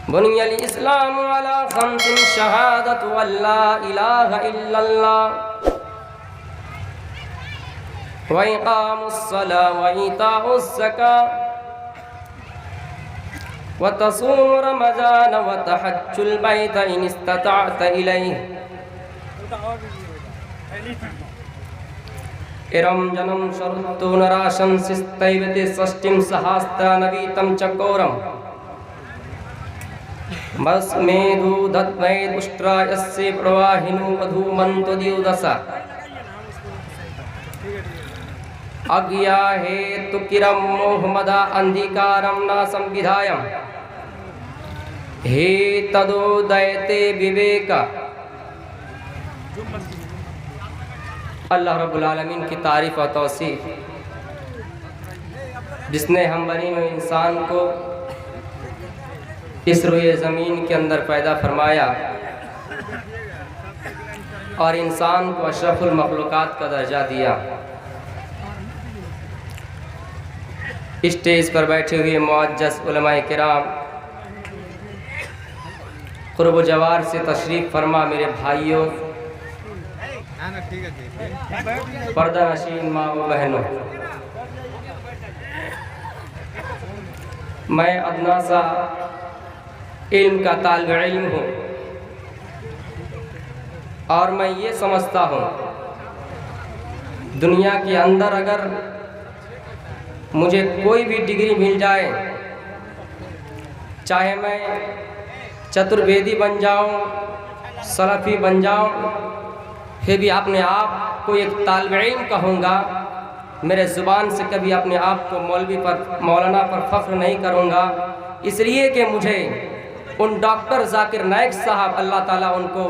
बुनियल इस्लाम अला खम्सिन शहादतु अल्ला इलाहा इल्लल्लाह व इक़ामुस्सलाह व ईताउज़ ज़कात व तसूम रमज़ान व तहज्जुल बैत इन इस्ततअत इलैहि इरम जनम शरुत्तु नराशं सिस्तैवते षष्टिं सहस्त्र नवीतं चकोरम मस्मेधु दत्वैद उष्ट्रायस्य प्रवाहिनो मधुमन्तो दिवदसा अज्ञा हेतु किरम मोहमदा अंधिकारम न संविधायम हे तदोदयते विवेक। अल्लाह रब्बुल आलमीन की तारीफ़ और तौसीफ़ जिसने हम बनी हुए इंसान को इस रोए ज़मीन के अंदर पैदा फरमाया और इंसान को अशरफुल मखलूक़ात का दर्जा दिया। स्टेज पर बैठे हुए मुअज़्ज़ज़ उलमाए किराम, क़ुर्ब जवार से तशरीफ़ फरमा मेरे भाइयों, पर्दा नशीन माँ व बहनों, मैं अदना सा इल्म का तालिब इल्म हूँ और मैं ये समझता हूँ दुनिया के अंदर अगर मुझे कोई भी डिग्री मिल जाए, चाहे मैं चतुर्वेदी बन जाऊँ, सलफ़ी बन जाऊँ, फिर भी अपने आप को एक तालिब इल्म कहूँगा। मेरे ज़ुबान से कभी अपने आप को मौलवी पर, मौलाना पर फ़ख्र नहीं करूँगा, इसलिए कि मुझे उन डॉक्टर ज़ाकिर नाइक साहब, अल्लाह ताला उनको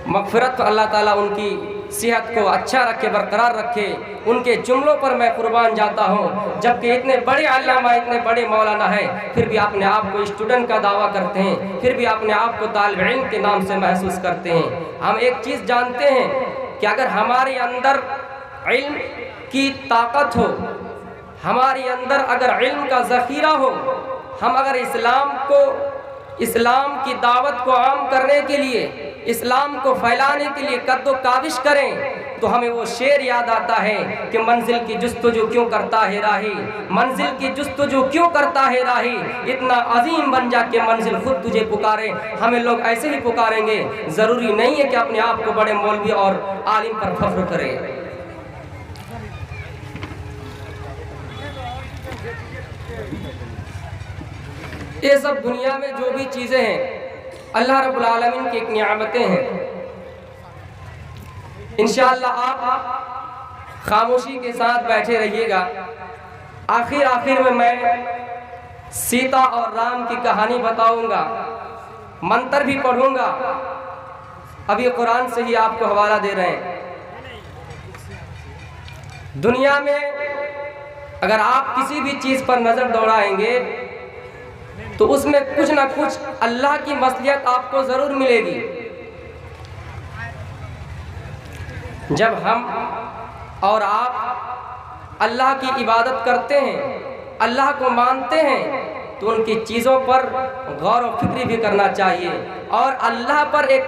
मग़फ़िरत, अल्लाह ताला उनकी सेहत को अच्छा रखे, बरकरार रखे, उनके जुमलों पर मैं कुर्बान जाता हूँ। जबकि इतने बड़े अल्लामा, इतने बड़े मौलाना हैं, फिर भी अपने आप को स्टूडेंट का दावा करते हैं, फिर भी अपने आप को तालिब इल्म के नाम से महसूस करते हैं। हम एक चीज़ जानते हैं कि अगर हमारे अंदर इल्म की ताकत हो, हमारे अंदर अगर इल्म का ज़ख़ीरा हो, हम अगर इस्लाम की दावत को आम करने के लिए, इस्लाम को फैलाने के लिए कद्दो काविश करें, तो हमें वो शेर याद आता है कि मंजिल की जुस्तजू क्यों करता है राही, मंजिल की जुस्तजू क्यों करता है राही, इतना अजीम बन जा के मंजिल खुद तुझे पुकारे। हमें लोग ऐसे ही पुकारेंगे, ज़रूरी नहीं है कि अपने आप को बड़े मौलवी और आलिम पर फख्र करें। ये सब दुनिया में जो भी चीज़ें हैं अल्लाह रब्बुल आलमीन की एक नियामतें हैं। इंशाअल्लाह आप खामोशी के साथ बैठे रहिएगा। आखिर में मैं सीता और राम की कहानी बताऊंगा, मंत्र भी पढ़ूंगा। अब ये कुरान से ही आपको हवाला दे रहे हैं। दुनिया में अगर आप किसी भी चीज़ पर नज़र दौड़ाएंगे तो उसमें कुछ ना कुछ अल्लाह की मसलियत आपको ज़रूर मिलेगी। जब हम और आप अल्लाह की इबादत करते हैं, अल्लाह को मानते हैं, तो उनकी चीज़ों पर गौर व फिक्र भी करना चाहिए और अल्लाह पर एक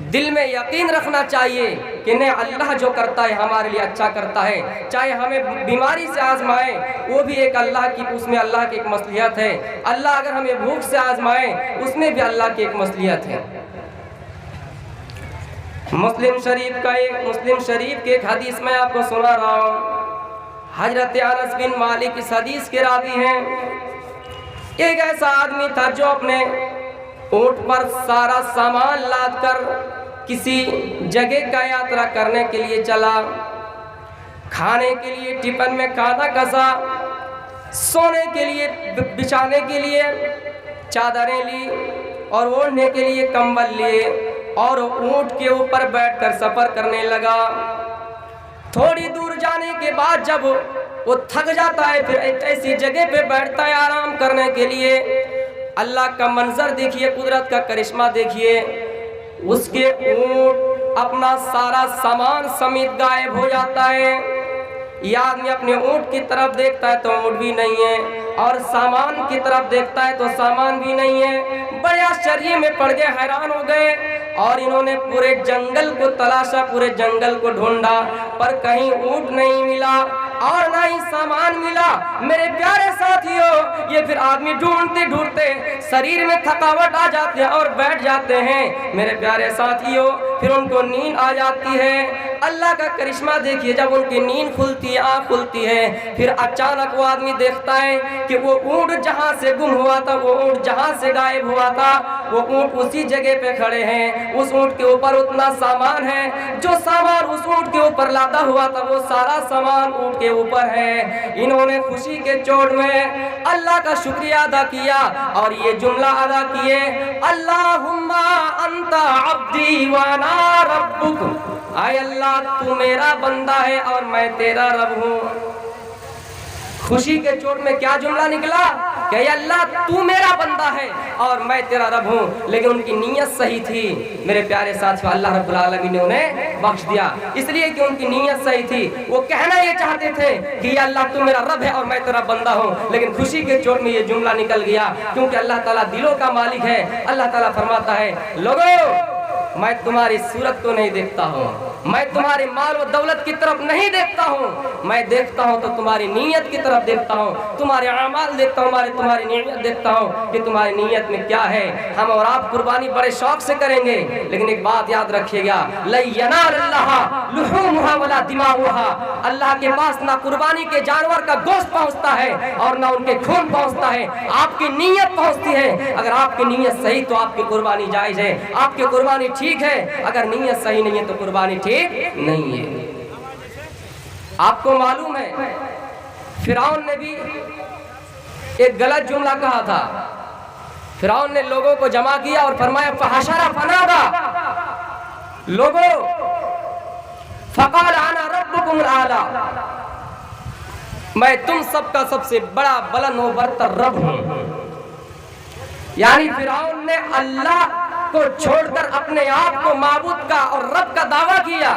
दिल में यकीन रखना चाहिए कि नहीं, अल्लाह जो करता है हमारे लिए अच्छा करता है। चाहे हमें बीमारी से आजमाए, वो भी एक अल्लाह की, उसमें अल्लाह की एक मसलियत है। अल्लाह अगर हमें भूख से आजमाए, उसमें भी अल्लाह की एक मसलियत है। मुस्लिम शरीफ की एक हदीस में आपको सुना रहा हूँ। हजरत अनस बिन मालिक इस हदीस के रावी हैं। एक ऐसा आदमी था जो अपने ऊँट पर सारा सामान लादकर किसी जगह का यात्रा करने के लिए चला। खाने के लिए टिफिन में खाना कसा, सोने के लिए, बिछाने के लिए चादरें ली और ओढ़ने के लिए कंबल लिए और ऊँट के ऊपर बैठकर सफ़र करने लगा। थोड़ी दूर जाने के बाद जब वो थक जाता है, फिर एक ऐसी जगह पे बैठता है आराम करने के लिए। अल्लाह का मंजर देखिए, कुदरत का करिश्मा देखिए। उसके ऊँट अपना सारा सामान समेत गायब हो जाता है। ये आदमी अपने ऊँट की तरफ देखता है तो ऊँट भी नहीं है। और सामान की तरफ देखता है तो सामान भी नहीं है। बड़े आश्चर्य में पड़ गए, हैरान हो गए और इन्होंने पूरे जंगल को तलाशा, पूरे जंगल को ढूंढा, पर कहीं ऊंट नहीं मिला और ना ही सामान मिला। मेरे प्यारे साथियों, ये फिर आदमी ढूंढते ढूंढते शरीर में थकावट आ जाती है और बैठ जाते हैं। मेरे प्यारे साथियों, फिर उनको नींद आ जाती है। अल्लाह का करिश्मा देखिए, जब उनकी नींद खुलती है, आँख खुलती है, फिर अचानक वो आदमी देखता है कि वो ऊंट जहाँ से गुम हुआ था, वो ऊंट जहाँ से गायब हुआ था, वो ऊंट उसी जगह पे खड़े हैं। उस ऊंट के ऊपर उतना सामान है, जो सामान उस ऊंट के ऊपर लादा हुआ था, वो सारा सामान ऊंट के ऊपर है। इन्होंने खुशी के चोट में अल्लाह का शुक्रिया अदा किया और ये जुमला अदा किए, अल्लाहुम्मा अंता अब्दी व अना रब्बुक। आय अल्लाह, तू मेरा बंदा है और मैं तेरा रब हूँ। खुशी के चोट में क्या जुमला निकला कि अल्लाह तू मेरा बंदा है और मैं तेरा रब हूँ। लेकिन उनकी नीयत सही थी। मेरे प्यारे साथियों, अल्लाह रब्बुल आलमीन ने उन्हें बख्श दिया, इसलिए कि उनकी नीयत सही थी। वो कहना ये चाहते थे कि अल्लाह तू मेरा रब है और मैं तेरा बंदा हूँ, लेकिन खुशी के चोट में ये जुमला निकल गया, क्योंकि अल्लाह ताला दिलों का मालिक है। अल्लाह ताला फरमाता है, लोगों मैं तुम्हारी सूरत को नहीं देखता हूँ, मैं तुम्हारी माल व दौलत की तरफ नहीं देखता हूँ, मैं देखता हूँ तो तुम्हारी नीयत की तरफ देखता हूँ, तुम्हारे अमाल देखता हूँ, तुम्हारी नीयत देखता हूँ कि तुम्हारी नीयत में क्या है। हम और आप कुर्बानी बड़े शौक से करेंगे, लेकिन एक बात याद रखिएगा, अल्लाह के पास ना कुर्बानी के जानवर का गोश्त पहुँचता है और ना उनके खून पहुँचता है, आपकी नीयत पहुँचती है। अगर आपकी नीयत सही तो आपकी कुर्बानी जायज है, आपकी कुर्बानी ठीक है। अगर नीयत सही नहीं है तो कुर्बानी ठीक नहीं है। आपको मालूम है, फिरौन ने भी एक गलत जुमला कहा था। फिरौन ने लोगों को जमा किया और फरमाया, फहशरा फनादा, लोगों फक़ाल अना रब्बुकुमुल आला, मैं तुम सबका सबसे बड़ा बुलंद व बरतर रब हूं। यानी फिरौन ने अल्लाह को छोड़कर अपने आप को माबूद का और रब का दावा किया।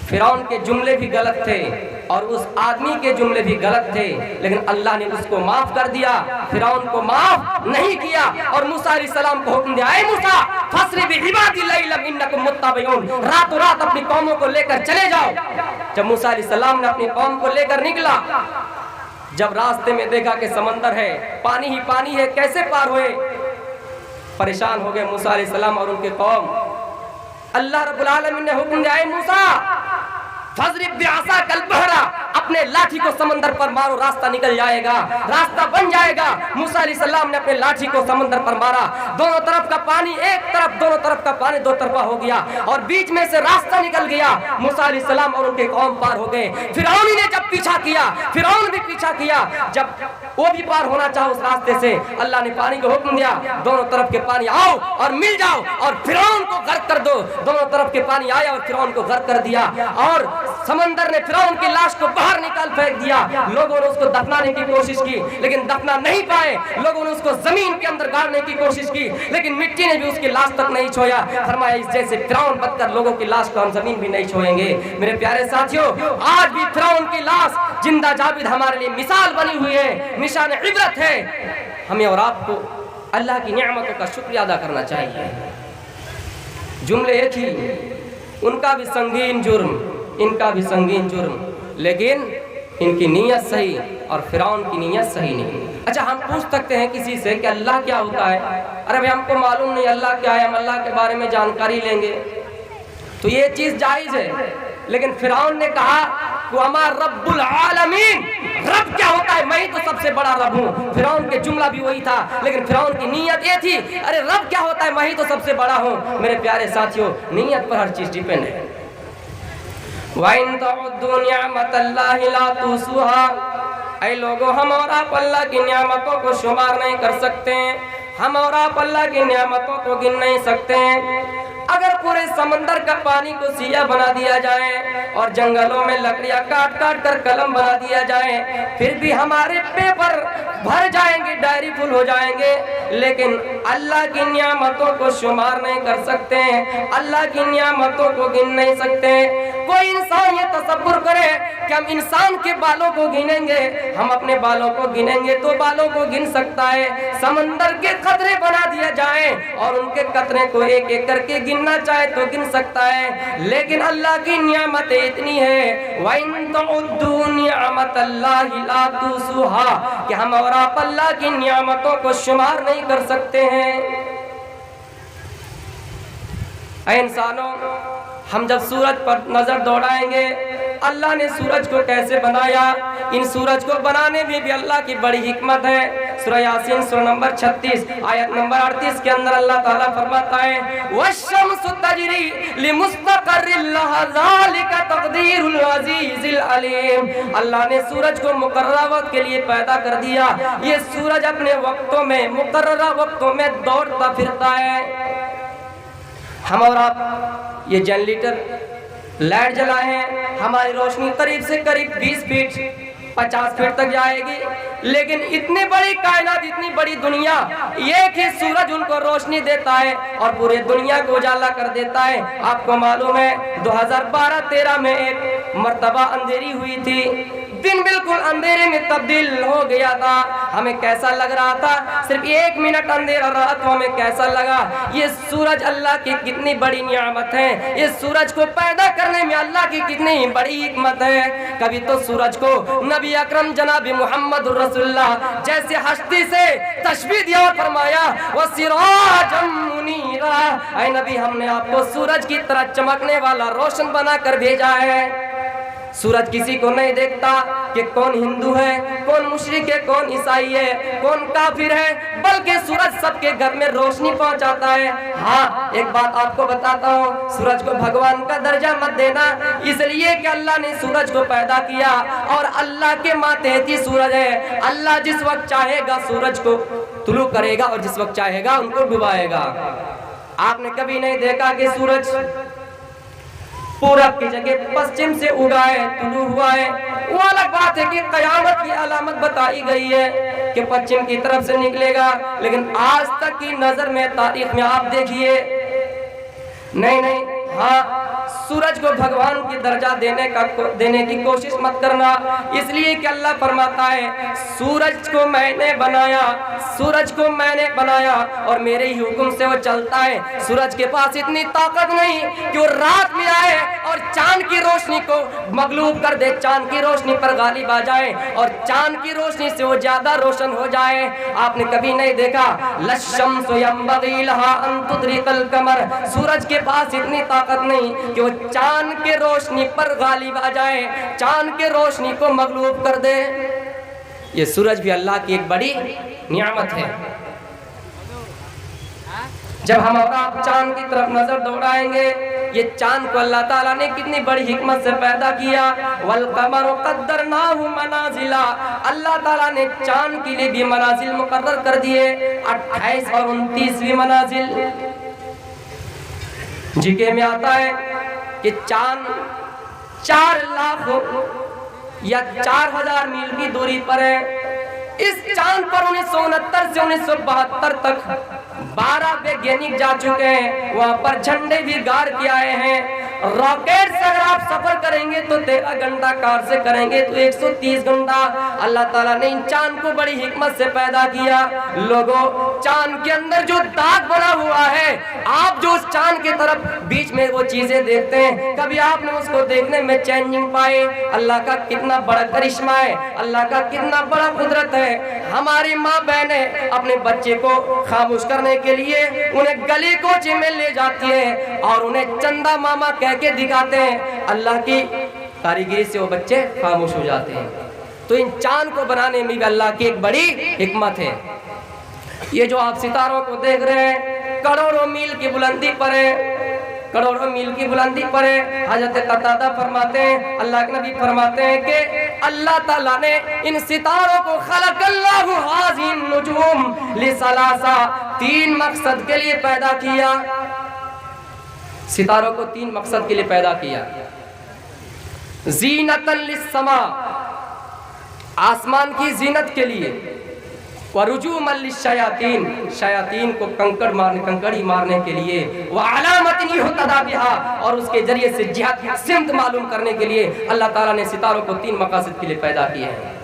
फिरौन के जुमले भी गलत थे और उस आदमी के जुमले भी गलत थे, लेकिन अल्लाह ने उसको माफ कर दिया, फिरौन को माफ नहीं किया और मूसा अलैहिस्सलाम को हुक्म दिया, ऐ मूसा फसरी बिइबादी लैलम इन्नकुम मुत्तबिऊन, रातों रात अपनी कौमों को लेकर चले जाओ। जब मूसा अलैहिस्सलाम ने अपनी कौम को लेकर निकला, जब रास्ते में देखा कि समंदर है, पानी ही पानी है, कैसे पार हुए, परेशान हो गए मूसा अलैहिस्सलाम और उनके कौम। अल्लाह रब्बुल आलमीन ने हुक्म दिया, मूसा फज़रिब बिअसाकल बहरा, अपने लाठी को समंदर पर मारो, रास्ता निकल जाएगा, रास्ता बन जाएगा। मूसा अलैहिस्सलाम ने अपने लाठी को समंदर पर मारा, दोनों तरफ का पानी एक तरफ, दोनों तरफ का पानी दो तरफा हो गया और बीच में से रास्ता निकल गया। मूसा अलैहिस्सलाम और उनके कौम पार हो गए। फिरौन ने जब पीछा किया, फिरौन भी पीछा किया, जब वो भी पार होना चाहा उस रास्ते से, अल्लाह ने पानी को हुक्म दिया, दोनों तरफ के पानी आओ और मिल जाओ और फिरौन को गर्क कर दो। दोनों तरफ के पानी आया और फिरौन को गर्क कर दिया और समंदर ने फिरौन की लाश को बाहर निकाल फेंक दिया। लोगों ने उसको दफनाने की कोशिश की, लेकिन दफना नहीं पाए। लोगों ने उसको जमीन के अंदर गाड़ने की कोशिश की, लेकिन मिट्टी ने भी उसकी लाश तक नहीं छोया। फरमाया, इस जैसे फिरौन बदतर लोगों की लाश को हम जमीन भी नहीं छोएंगे। मेरे प्यारे साथियों, आज भी फिरौन की लाश जिंदा जाबिद हमारे लिए मिसाल बनी हुई है, निशान इबरत है। हमें और आपको अल्लाह की नेमतों का शुक्रिया अदा करना चाहिए। जुमले ये थी, उनका भी संगीन जुर्म, इनका भी संगीन जुर्म, लेकिन इनकी नीयत सही और फिरौन की नीयत सही नहीं। अच्छा, हम पूछ सकते हैं किसी से कि अल्लाह क्या होता है? अरे भाई हमको मालूम नहीं अल्लाह क्या है, हम अल्लाह के बारे में जानकारी लेंगे, तो ये चीज जायज है। लेकिन फिरौन ने कहा वमा रब्बुल आलमीन, रब क्या होता है? मैं ही तो सबसे बड़ा रब हूँ। फिरौन के जुमला भी वही था, लेकिन फिरौन की नीयत ये थी, अरे रब क्या होता है, मैं ही तो सबसे बड़ा हूँ। मेरे प्यारे साथियों, नीयत पर हर चीज डिपेंड है। वाइन तउद्दू निअमतल्लाहि ला तुसूहा, ऐ लोगों, हम और आप अल्लाह की नियामतों को शुमार नहीं कर सकते, हम और आप अल्लाह की नियामतों को गिन नहीं सकते। अगर पूरे समंदर का पानी को सिया बना दिया जाए और जंगलों में लकड़ियां काट काट कर कलम बना दिया जाए, फिर भी हमारे पेपर भर जाएंगे, डायरी फुल हो जाएंगे, लेकिन अल्लाह की नियामतों को शुमार नहीं कर सकते, अल्लाह की नियामतों को गिन नहीं सकते। वो इंसान ये तसव्वुर करे कि हम इंसान के बालों को गिनेंगे, हम अपने बालों को गिनेंगे तो बालों को गिन सकता है। समंदर के कतरे बना दिया जाए और उनके कतरे को एक एक करके गिनना चाहे तो गिन सकता है। लेकिन अल्लाह की नियामतें इतनी है, वइन तउद्दू निअमतल्लाहि ला तुसूहा, कि हम और आप अल्लाह की नियामतों को शुमार नहीं कर सकते हैं। ऐ इंसानों, हम जब सूरज पर नजर दौड़ाएंगे, अल्लाह ने सूरज को कैसे बनाया, इन सूरज को बनाने में भी अल्लाह की बड़ी हिकमत है। सूरह यासीन सूरह नंबर 36 आयत नंबर 38 के अंदर अल्लाह ताला फरमाता है, वश्शम्सु तजरी लिमुस्तक़र्रिन लहा ज़ालिका तक़दीरुल अज़ीज़िल अलीम। अल्लाह ने सूरज को मुकर्ररा वक्त के लिए पैदा कर दिया। ये सूरज अपने वक्तों में, मुकर्ररा वक्तों में दौड़ता फिरता है। हम और आप ये जनरेटर लाइट जलाए हैं, हमारी रोशनी करीब से करीब 20 फीट 50 फीट तक जाएगी, लेकिन इतनी बड़ी कायनात, इतनी बड़ी दुनिया, एक ही सूरज उनको रोशनी देता है और पूरे दुनिया को उजाला कर देता है। आपको मालूम है 2012-13 में एक मर्तबा अंधेरी हुई थी, दिन बिल्कुल अंधेरे में तब्दील हो गया था। हमें कैसा लग रहा था, सिर्फ 1 मिनट अंधेरा रहा तो हमें कैसा लगा। ये सूरज अल्लाह की कितनी बड़ी नियामत है, ये सूरज को पैदा करने में अल्लाह की कितनी बड़ी हिकमत है। कभी तो सूरज को नबी अकरम जनाब मुहम्मद रसूलुल्लाह जैसे हस्ती से तशबीह दिया और फरमाया, वो सिराजम मुनीरा, ऐ नबी हमने आपको सूरज की तरह चमकने वाला रोशन बना कर भेजा है। सूरज किसी को नहीं देखता कि कौन हिंदू है, कौन मुशरिक है, कौन ईसाई है, कौन काफिर है, बल्कि सूरज सबके घर में रोशनी पहुंचाता है। हाँ, एक बात आपको बताता हूँ, सूरज को भगवान का दर्जा मत देना, इसलिए कि अल्लाह ने सूरज को पैदा किया और अल्लाह के मातहती सूरज है। अल्लाह जिस वक्त चाहेगा सूरज को तुलू करेगा और जिस वक्त चाहेगा उनको डुबाएगा। आपने कभी नहीं देखा कि सूरज पूरब की जगह पश्चिम से उगा है, तुलू हुआ है। वो अलग बात है कि कयामत की अलामत बताई गई है कि पश्चिम की तरफ से निकलेगा, लेकिन आज तक की नजर में, तारीख में आप देखिए, नहीं, हाँ, सूरज को भगवान की दर्जा देने की कोशिश मत करना, इसलिए कि अल्लाह फरमाता है, सूरज को मैंने बनाया, सूरज को मैंने बनाया और मेरे ही हुक्म से वो चलता है। सूरज के पास इतनी ताकत नहीं कि वो रात में आए और चांद की रोशनी को मगलूब कर दे, चांद की रोशनी पर गालिब आ जाए और चांद की रोशनी से वो ज्यादा रोशन हो जाए। आपने कभी नहीं देखा, लश्शम्सु यंबगी लहा अन तुदरिकल कमर, सूरज के पास इतनी ताकत नहीं कि वो चांद के रोशनी पर गालिब आ जाए, चांद के रोशनी को मगलूब कर दे। ये सूरज भी अल्लाह की एक बड़ी नियामत है। जब हम आप चांद की तरफ नजर दौड़ाएंगे, ये चांद को अल्लाह ताला ने कितनी बड़ी हिकमत से पैदा किया। वल कमर कद्दरनाहु मनाजिला, अल्लाह ताला ने चांद के लिए भी मनाजिल मुकर्रर कर दिए, 28 और 29वीं मनाजिल। जीके में आता है कि चांद 4 लाख या 4000 मील की दूरी पर है। इस चांद पर 1969 से 1972 तक 12 वैज्ञानिक जा चुके हैं, वहां पर झंडे भी गाड़ के आए हैं। रॉकेट से अगर आप सफर करेंगे तो 13 घंटा, कार से करेंगे तो 130 घंटा। अल्लाह ताला ने इन चांद को बड़ी हिकमत से पैदा किया। लोगों, चांद के अंदर जो दाग बना हुआ है, आप जो उस चांद की तरफ बीच में वो चीजें देखते हैं, कभी आपने उसको देखने में चेंजिंग पाए? अल्लाह का कितना बड़ा करिश्मा है, अल्लाह का कितना बड़ा कुदरत है। हमारी माँ बहनें अपने बच्चे को खामोश करने के लिए उन्हें गली कोची में ले जाती है और उन्हें चंदा मामा कह के दिखाते हैं। अल्लाह की कारीगरी से वो बच्चे खामोश हो जाते हैं। तो इन चांद को बनाने में भी अल्लाह की एक बड़ी हिकमत है। ये जो आप सितारों को देख रहे हैं, करोड़ों मील की बुलंदी पर है, करोड़ों मील की बुलंदी पर है। हजरत कतादा फरमाते हैं, अल्लाह के नबी फरमाते हैं कि अल्लाह ताला ने इन सितारों को खलकल्लाहु हाज़िन नुजूम लिसलासा, 3 मकसद के लिए पैदा किया। सितारों को 3 मकसद के लिए पैदा किया। ज़ीनतन लिस्समा, आसमान की जीनत के लिए, वरुजूम लिश्शयातीन, शयातीन को कंकड़ी मारने के लिए, व अलामतिन युहतदा बिहा, और उसके जरिए से जिहाद की सिमत मालूम करने के लिए अल्लाह ताला ने सितारों को 3 मकासद के लिए पैदा किए हैं।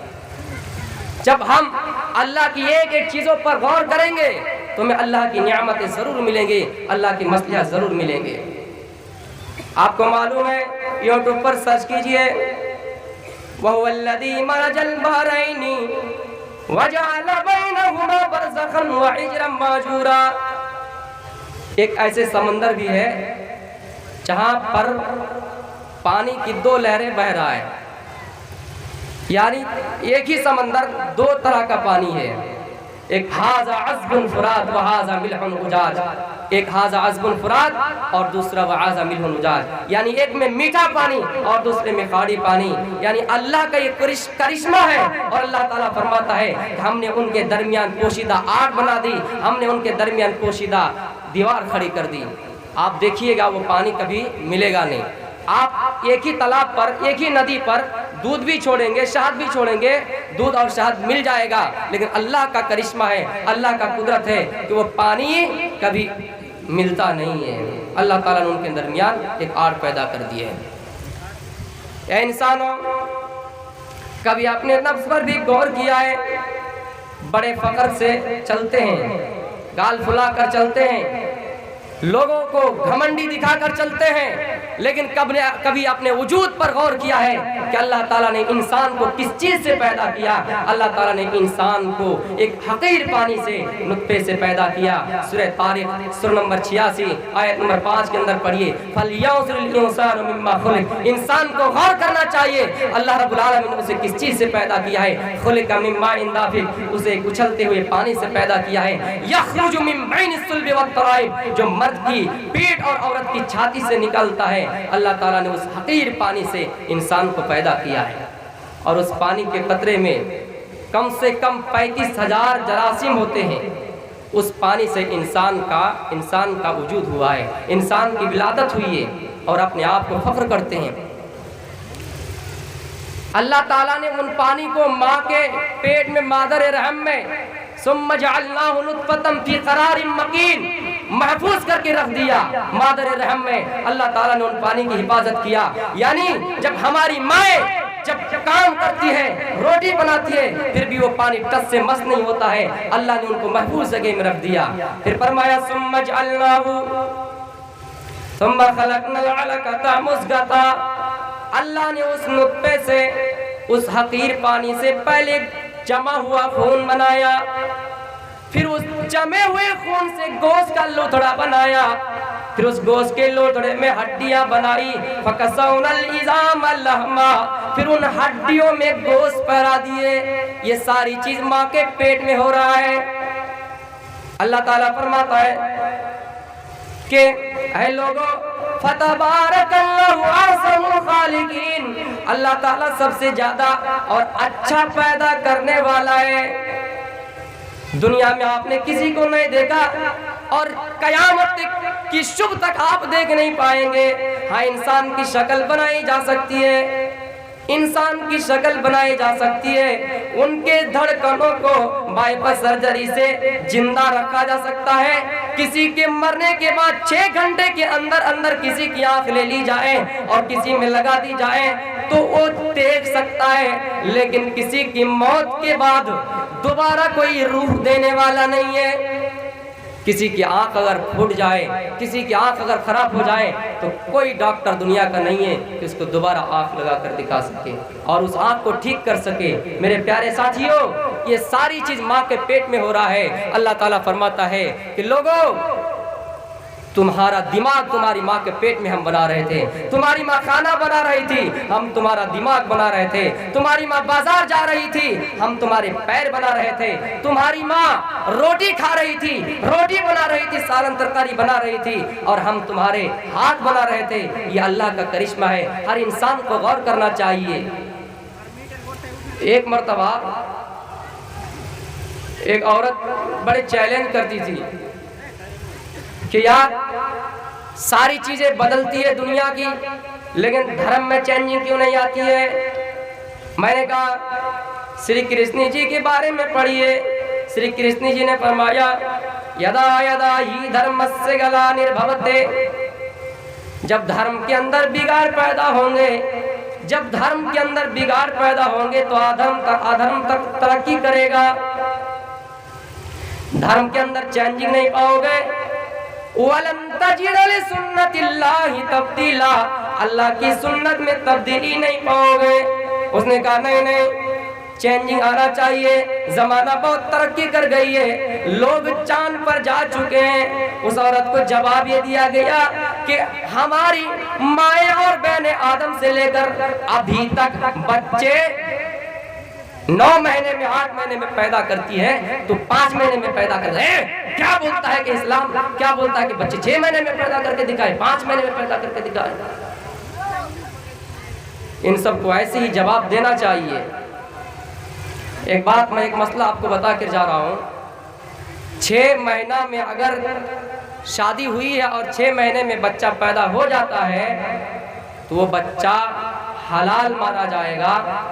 जब हम अल्लाह की एक एक चीज़ों पर गौर करेंगे तो हमें अल्लाह की नियामतें ज़रूर मिलेंगे, अल्लाह की मसलिहत ज़रूर मिलेंगे। आपको मालूम है, यूट्यूब पर सर्च कीजिए, वहुवल्लज़ी मरजल बहरैनी वजअल बैनहुमा बरज़खन व हिज्रन महजूरा। एक ऐसे समंदर भी है जहाँ पर पानी की 2 लहरें बह रहा है, यानी एक ही समंदर 2 तरह का पानी है। एक हाजा अज़बुन फुरात व हाजा मिल्हुन उजाज, एक हाजा अज़बुन फुरात और दूसरा व हाजा मिल्हुन उजाज, यानी एक में मीठा पानी और दूसरे में खारी पानी। यानी अल्लाह का ये करिश्मा है। और अल्लाह ताला फरमाता है कि हमने उनके दरमियान पोशीदा आग बना दी, हमने उनके दरमियान पोशीदा दीवार खड़ी कर दी। आप देखिएगा वो पानी कभी मिलेगा नहीं। आप एक ही तालाब पर, एक ही नदी पर दूध भी छोड़ेंगे, शहद भी छोड़ेंगे, दूध और शहद मिल जाएगा। लेकिन अल्लाह का करिश्मा है, अल्लाह का कुदरत है कि वो पानी कभी मिलता नहीं है। अल्लाह ताला ने उनके दरमियान एक आड़ पैदा कर दी है। ऐ इंसानों, कभी अपने नफ्स पर भी गौर किया है? बड़े फख्र से चलते हैं, गाल फुला कर चलते हैं, लोगों को घमंडी दिखाकर चलते हैं, लेकिन कभी अपने वजूद पर गौर किया है कि अल्लाह ताला ने इंसान को किस चीज़ से पैदा किया? अल्लाह ताला ने इंसान को एक हकीर पानी से, नुत्फे से पैदा किया। सूरह तारिक सूरा नंबर 86 आयत नंबर 5 के अंदर पढ़िए, फलयंजुरिल इंसानु मिम्मा खुलिक। इंसान को गौर करना चाहिए अल्लाह रब्बुल आलमीन उसे किस चीज़ से पैदा किया है। खुलिका मिन माइन दाफिक, उसे उछलते हुए पानी से पैदा किया है। यखरुजु मिन बैनिस सुल्बि वत तराइब, जो मर्द की पीठ और औरत की छाती से निकलता है। अल्लाह ताला ने उस हकीर पानी से इंसान को पैदा किया है। और उस पानी के कतरे में कम से कम 35,000 जरासीम होते हैं। उस पानी से इंसान का वजूद हुआ है, इंसान की विलादत हुई है, और अपने आप को फख्र करते हैं। अल्लाह ताला ने उन पानी को माँ के पेट में, मादर रहम में, सुम्मा जअलनाहु नुत्फतन फी क़रारिन मकीन, महफूज करके रख दिया मादर रहम में। अल्लाह ताला ने उन पानी की हिफाजत किया। यानी जब हमारी माएँ जब काम करती है, रोटी बनाती है, फिर भी वो पानी टस से मस नहीं होता है। अल्लाह ने उनको महफूज जगह में रख दिया। फिर फरमाया सुम्मा जअलनाहु सुम्मा खलक़नल अलक़ता मुज़ग़ता, अल्लाह ने उस नुत्फे से, उस हकीर पानी से पहले जमा हुआ खून बनाया, फिर उस जमे हुए खून से गोश्त का लोथड़ा बनाया, फिर उस गोश्त के लोथड़े में हड्डियां बनाई, फकसौनल इज़ाम लहमा, फिर उन हड्डियों में गोश्त पहरा दिए। ये सारी चीज माँ के पेट में हो रहा है। अल्लाह ताला फरमाता है कि ऐ लोगों, फतबारकल्लाहु अहसनुल खालिकीन, अल्लाह ताला सबसे ज्यादा और अच्छा पैदा करने वाला है। दुनिया में आपने किसी को नहीं देखा और कयामत की शुभ तक आप देख नहीं पाएंगे। हाँ, इंसान की शक्ल बनाई जा सकती है, इंसान की शक्ल बनाई जा सकती है, उनके धड़कनों को बाईपास सर्जरी से जिंदा रखा जा सकता है। किसी के मरने के बाद 6 घंटे के अंदर अंदर किसी की आंख ले ली जाए और किसी में लगा दी जाए तो वो देख सकता है, लेकिन किसी की मौत के बाद दोबारा कोई रूह देने वाला नहीं है। किसी की आंख अगर फूट जाए, किसी की आंख अगर खराब हो जाए तो कोई डॉक्टर दुनिया का नहीं है कि उसको दोबारा आंख लगा कर दिखा सके और उस आंख को ठीक कर सके। मेरे प्यारे साथियों, ये सारी चीज माँ के पेट में हो रहा है। अल्लाह ताला फरमाता है कि लोगों, तुम्हारा दिमाग तुम्हारी माँ के पेट में हम बना रहे थे, तुम्हारी माँ खाना बना रही थी, हम तुम्हारा दिमाग बना रहे थे, तुम्हारी माँ बाजार जा रही थी, हम तुम्हारे पैर बना रहे थे, तुम्हारी माँ रोटी खा रही थी, रोटी बना रही थी, सालन तरकारी बना रही थी और हम तुम्हारे हाथ बना रहे थे। ये अल्लाह का करिश्मा है, हर इंसान को गौर करना चाहिए। एक मर्तबा एक औरत बड़े चैलेंज करती थी कि यार सारी चीजें बदलती है दुनिया की, लेकिन धर्म में चेंजिंग क्यों नहीं आती है। मैंने कहा श्री कृष्ण जी के बारे में पढ़िए, श्री कृष्ण जी ने फरमाया, यदा यदा ही धर्मस्य ग्लानिर्भवते, जब धर्म के अंदर बिगाड़ पैदा होंगे, जब धर्म के अंदर बिगाड़ पैदा होंगे तो अधर्म तक तरक्की करेगा। धर्म के अंदर चेंजिंग नहीं पाओगे। वलन तजिद लिसुन्नतिल्लाहि तब्दीला, अल्लाह की सुन्नत में तब्दीली नहीं पाओगे। उसने कहा नहीं नहीं, चेंजिंग आना चाहिए, जमाना बहुत तरक्की कर गई है, लोग चांद पर जा चुके हैं। उस औरत को जवाब ये दिया गया कि हमारी माएँ और बहनें आदम से लेकर अभी तक बच्चे 9 महीने में 8 महीने में पैदा करती है, तो 5 महीने में पैदा कर रहे हैं। क्या बोलता है कि इस्लाम क्या बोलता है कि बच्चे 6 महीने में पैदा करके दिखाए, 5 महीने में पैदा करके दिखाए। इन सबको ऐसे ही जवाब देना चाहिए। एक बात, मैं एक मसला आपको बता कर जा रहा हूँ। 6 महीना में अगर शादी हुई है और 6 महीने में बच्चा पैदा हो जाता है तो वो बच्चा हलाल माना जाएगा।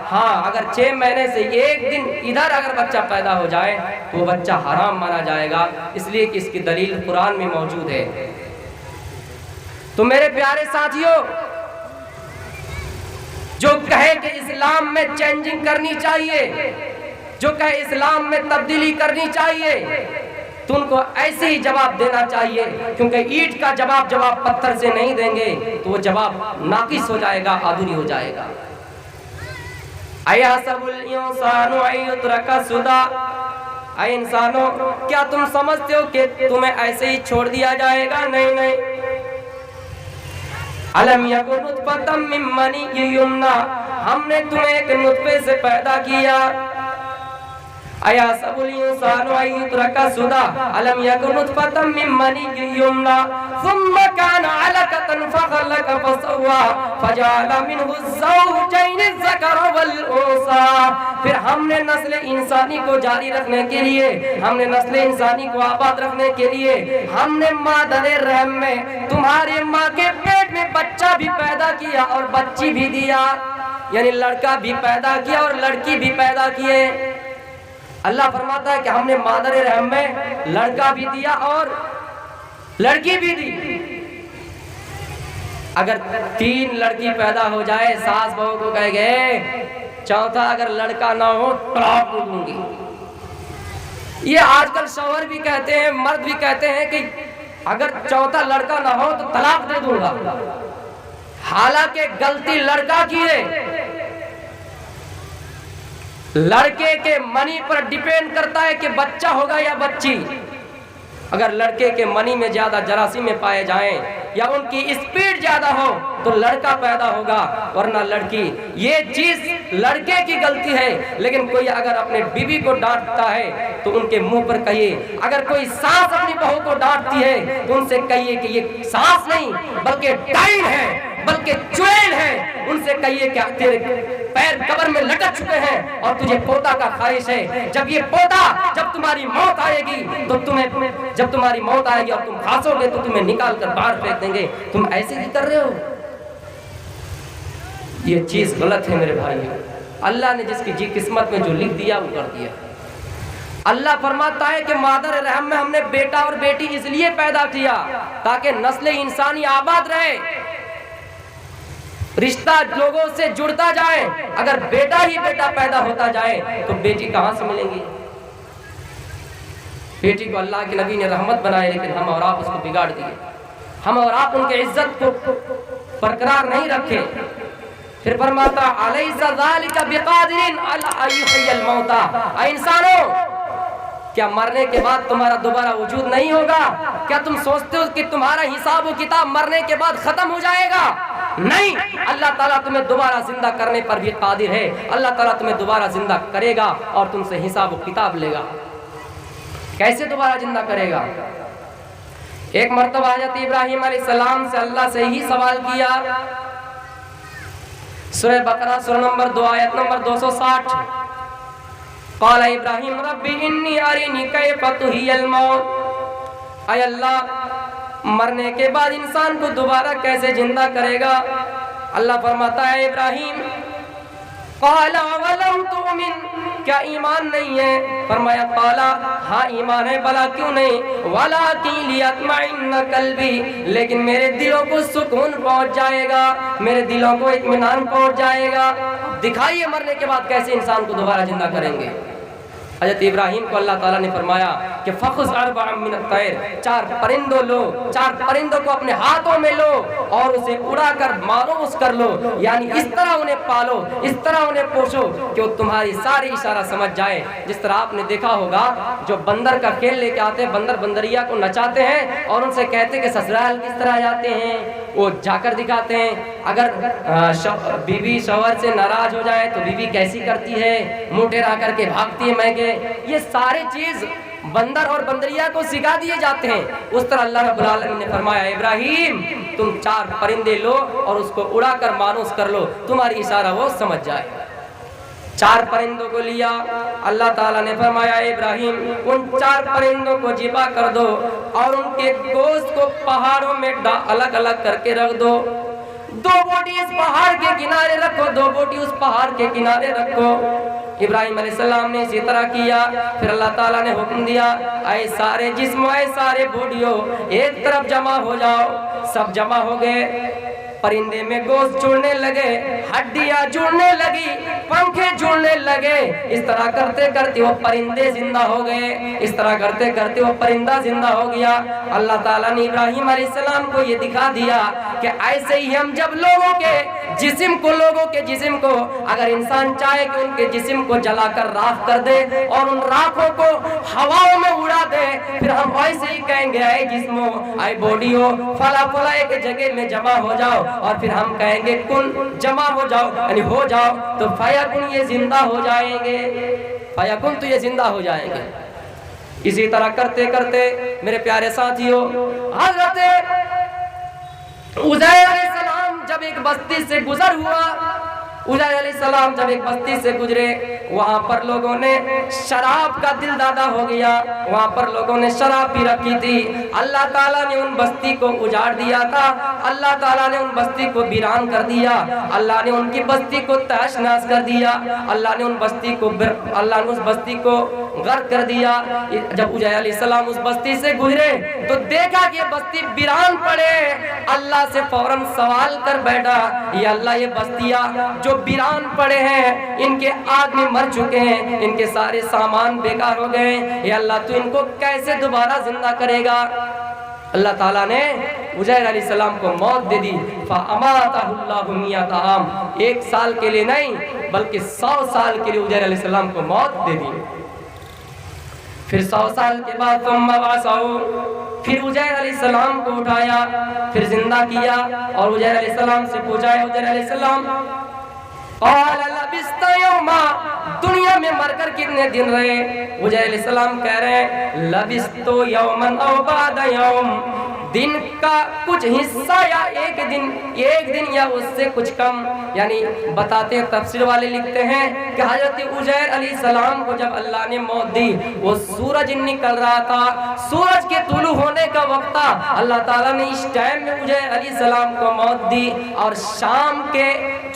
हाँ, अगर 6 महीने से एक दिन इधर अगर बच्चा पैदा हो जाए तो वो बच्चा हराम माना जाएगा, इसलिए कि इसकी दलील कुरान में मौजूद है। तो मेरे प्यारे साथियों, जो कहे कि इस्लाम में चेंजिंग करनी चाहिए, जो कहे इस्लाम में तब्दीली करनी चाहिए, तो उनको ऐसे ही जवाब देना चाहिए, क्योंकि ईंट का जवाब पत्थर से नहीं देंगे तो वो जवाब नाकिस हो जाएगा, अधूरी हो जाएगा। ऐ इंसानों, क्या तुम समझते हो कि तुम्हें ऐसे ही छोड़ दिया जाएगा? नहीं नहीं। अलम यकुन नुतफतम मिन मनी युमना, हमने तुम्हें एक नुतफे से पैदा किया। अया सबुल इंसानु अय्युत्रका सुदा, अलम यकुन नुतफतम मिन मनी युमना सुम्मा काना अलकतन फखलक फसवा फजअल मिनहु ज़ौजैन ज़कर वल उन्सा। फिर हमने नस्ल इंसानी को जारी रखने के लिए, हमने नस्ल इंसानी को आबाद रखने के लिए, हमने मादरे रहम में तुम्हारे माँ के पेट में बच्चा भी पैदा किया और बच्ची भी दिया, यानी लड़का भी पैदा किया और लड़की भी पैदा किए। अल्लाह फरमाता है कि हमने मादर रहम में लड़का भी दिया और लड़की भी दी। अगर 3 लड़की पैदा हो जाए, सास बहू को कह गए चौथा अगर लड़का ना हो तलाक दे दूंगी। ये आजकल शौहर भी कहते हैं, मर्द भी कहते हैं कि अगर चौथा लड़का ना हो तो तलाक दे दूंगा। हालांकि गलती लड़का की है। लड़के के मनी पर डिपेंड करता है कि बच्चा होगा या बच्ची। अगर लड़के के मनी में ज्यादा जरासीम में पाए जाएं या उनकी स्पीड ज्यादा हो तो लड़का पैदा होगा, वरना लड़की। ये चीज लड़के की गलती है। लेकिन कोई अगर अपने बीवी को डांटता है तो उनके मुंह पर कहिए, अगर कोई सास अपनी बहू को डांटती है तो उनसे कहिए कि ये सास नहीं बल्कि डाइन है, बल्कि चुड़ैल है। उनसे कहिए कि तेरे पैर कब्र में लटक चुके हैं और तुझे पोता का ख्वाहिश है। जब ये पोता, जब तुम्हारी मौत आएगी तो जब तुम्हारी मौत आएगी और तुम खासोगे तो तुम्हें निकाल कर बाहर फेंक देंगे। तुम ऐसे ही कर रहे हो, ये चीज गलत है मेरे भाई। अल्लाह ने जिसकी जी किस्मत में जो लिख दिया वो कर दिया। अल्लाह फरमाता है कि मादर रहम में हमने बेटा और बेटी इसलिए पैदा किया ताकि नस्ल इंसानी आबाद रहे, रिश्ता लोगों से जुड़ता जाए। अगर बेटा ही बेटा पैदा होता जाए तो बेटी कहां से मिलेंगी? बेटी को अल्लाह के नबी ने रहमत बनाए, लेकिन हम और आप उसको बिगाड़ दिए। हम और आप उनके इज्जत को बरकरार नहीं रखे। फिर फरमाता अलैसा ज़ालिका बिक़ादिरिन अला अय्युहियल मौता, ऐ इंसानों, क्या मरने के बाद तुम्हारा दोबारा वजूद नहीं होगा? क्या तुम सोचते हो कि तुम्हारा हिसाब व किताब मरने के बाद खत्म हो जाएगा? नहीं, अल्लाह ताला तुम्हें दोबारा जिंदा करने पर भी कादिर है। अल्लाह ताला तुम्हें दोबारा जिंदा करेगा और तुमसे हिसाब व किताब लेगा। कैसे दोबारा जिंदा करेगा? एक मर्तबा हज़रत इब्राहिम अलैहिस्सलाम से अल्लाह से ही सवाल किया। सूरह बकरा सूरह नंबर 2 आयत नंबर 260। क़ाल इब्राहिम रब्बी इन्नी अरिनी कैफ़ तुहियल मौत। ऐ अल्लाह, मरने के बाद इंसान को दोबारा कैसे जिंदा करेगा? अल्लाह फरमाता है इब्राहिम, क़ाला वलम तुमिन, क्या ईमान नहीं है? फरमाया क़ाला, हाँ ईमान है, भला क्यों नहीं? वलाकिन लियत्मइन्ना क़ल्बी, लेकिन मेरे दिलों को सुकून पहुंच जाएगा, मेरे दिलों को इत्मीनान पहुंच जाएगा। दिखाइए मरने के बाद कैसे इंसान को दोबारा जिंदा करेंगे। हज़रत इब्राहीम को अल्लाह ताला ने फरमाया कि फ़ख़ुज़ अर्बअम मिनत तैर, 4 परिंदों लो, 4 परिंदों को अपने हाथों में लो और उसे उड़ाकर मारूस कर लो, यानी इस तरह उन्हें पालो, इस तरह उन्हें पोषो कि वो तुम्हारी सारी इशारा समझ जाए। जिस तरह आपने देखा होगा जो बंदर का खेल लेके आते हैं, बंदर बंदरिया को नचाते हैं और उनसे कहते हैं कि ससुराल किस तरह जाते हैं, वो जाकर दिखाते हैं। अगर बीवी शौहर से नाराज हो जाए तो बीवी कैसी करती है, मुंह टेढ़ा करके भागती है महके, ये सारी चीज बंदर और बंदरिया को सिखा दिए जाते हैं। उस तरह अल्लाह रब्बुल आलमीन ने फरमाया इब्राहीम तुम 4 परिंदे लो और उसको उड़ाकर मानूस कर लो, तुम्हारी इशारा वो समझ जाए। 4 परिंदों को लिया, अल्लाह ताला ने फरमाया इब्राहीम उन 4 परिंदों को ज़िबा कर दो और उनके गोश्त को पहाड़ों में अलग अलग करके रख दो। 2 बोटी इस पहाड़ के किनारे रखो, 2 बोटी उस पहाड़ के किनारे रखो। इब्राहीम अलैहिस्सलाम ने इसी तरह किया। फिर अल्लाह ताला ने हुक्म दिया ऐ सारे जिस्म, ऐ सारे बॉडियों एक तरफ जमा हो जाओ। सब जमा हो गए, परिंदे में गोश्त जुड़ने लगे, हड्डियां जुड़ने लगी, पंखे जुड़ने लगे। इस तरह करते करते वो परिंदे जिंदा हो गए, इस तरह करते करते वो परिंदा जिंदा हो गया। अल्लाह ताला ने इब्राहीम अलैहिस्सलाम को ये दिखा दिया कि ऐसे ही हम जब लोगों के जिस्म को अगर इंसान चाहे कि उनके जिस्म को जलाकर राख कर दे और उन राखों को हवाओं में उड़ा दे, फिर हम ऐसे ही कहेंगे ऐ जिस्मो, ऐ बॉडी हो, फला फला एक जगह में जमा हो जाओ, और फिर हम कहेंगे कुन जमा हो जाओ, यानी हो जाओ, तो फयकुन ये जिंदा हो जाएंगे, फयकुन तो ये जिंदा हो जाएंगे। इसी तरह करते करते मेरे प्यारे साथियों, हज़रत उज़ैर अलैहिस्सलाम जब एक बस्ती से गुजर हुआ, उज़ैर अलैहिस्सलाम जब एक बस्ती से गुजरे, वहाँ पर लोगों ने शराब का दिल दादा हो गया, वहाँ पर लोगों ने शराब पी रखी थी। अल्लाह ताला ने उन बस्ती को उजाड़ दिया था, अल्लाह ताला ने उन बस्ती को वीरान कर दिया, अल्लाह ने उनकी बस्ती को तहस नहस कर दिया, अल्लाह ने उस बस्ती को गर्क कर दिया। जब उज़ैर अलैहिस्सलाम उस बस्ती से गुजरे तो देखा कि ये बस्ती वीरान पड़े। अल्लाह से फौरन सवाल कर बैठा, ये अल्लाह ये बस्तियाँ जो वीरान पड़े हैं, इनके आदमी मर चुके हैं, इनके सारे सामान बेकार हो गए, ये अल्लाह तू इनको कैसे दोबारा जिंदा करेगा? अल्लाह ताला ने उज़ैर अलैहिस्सलाम को मौत दे दी। फ़अमातहुल्लाहु मियता आम, 1 साल के लिए नहीं बल्कि 100 साल के लिए उज़ैर अलैहिस्सलाम को मौत दे दी। फिर 100 साल के बाद फिर उज़ैर अलैहिस्सलाम को उठाया, फिर जिंदा किया और उज़ैर अलैहिस्सलाम से पूछा है उज़ैर अलैहिस्सलाम दुनिया में मरकर कितने दिन रहे? उज़ैर अलैहिस्सलाम कह रहे हैं लबिस्तु यौमन औ बाद यौम, दिन का कुछ हिस्सा या एक दिन या उससे कुछ कम। यानी बताते हैं तफसीर वाले लिखते हैं कि हज़रत उज़ैर अलैहिस्सलाम को जब अल्लाह ने मौत दी, वो सूरज निकल रहा था, सूरज के तुलू होने का वक्त था। अल्लाह ताला ने इस टाइम में उज़ैर अलैहिस्सलाम को मौत दी और शाम के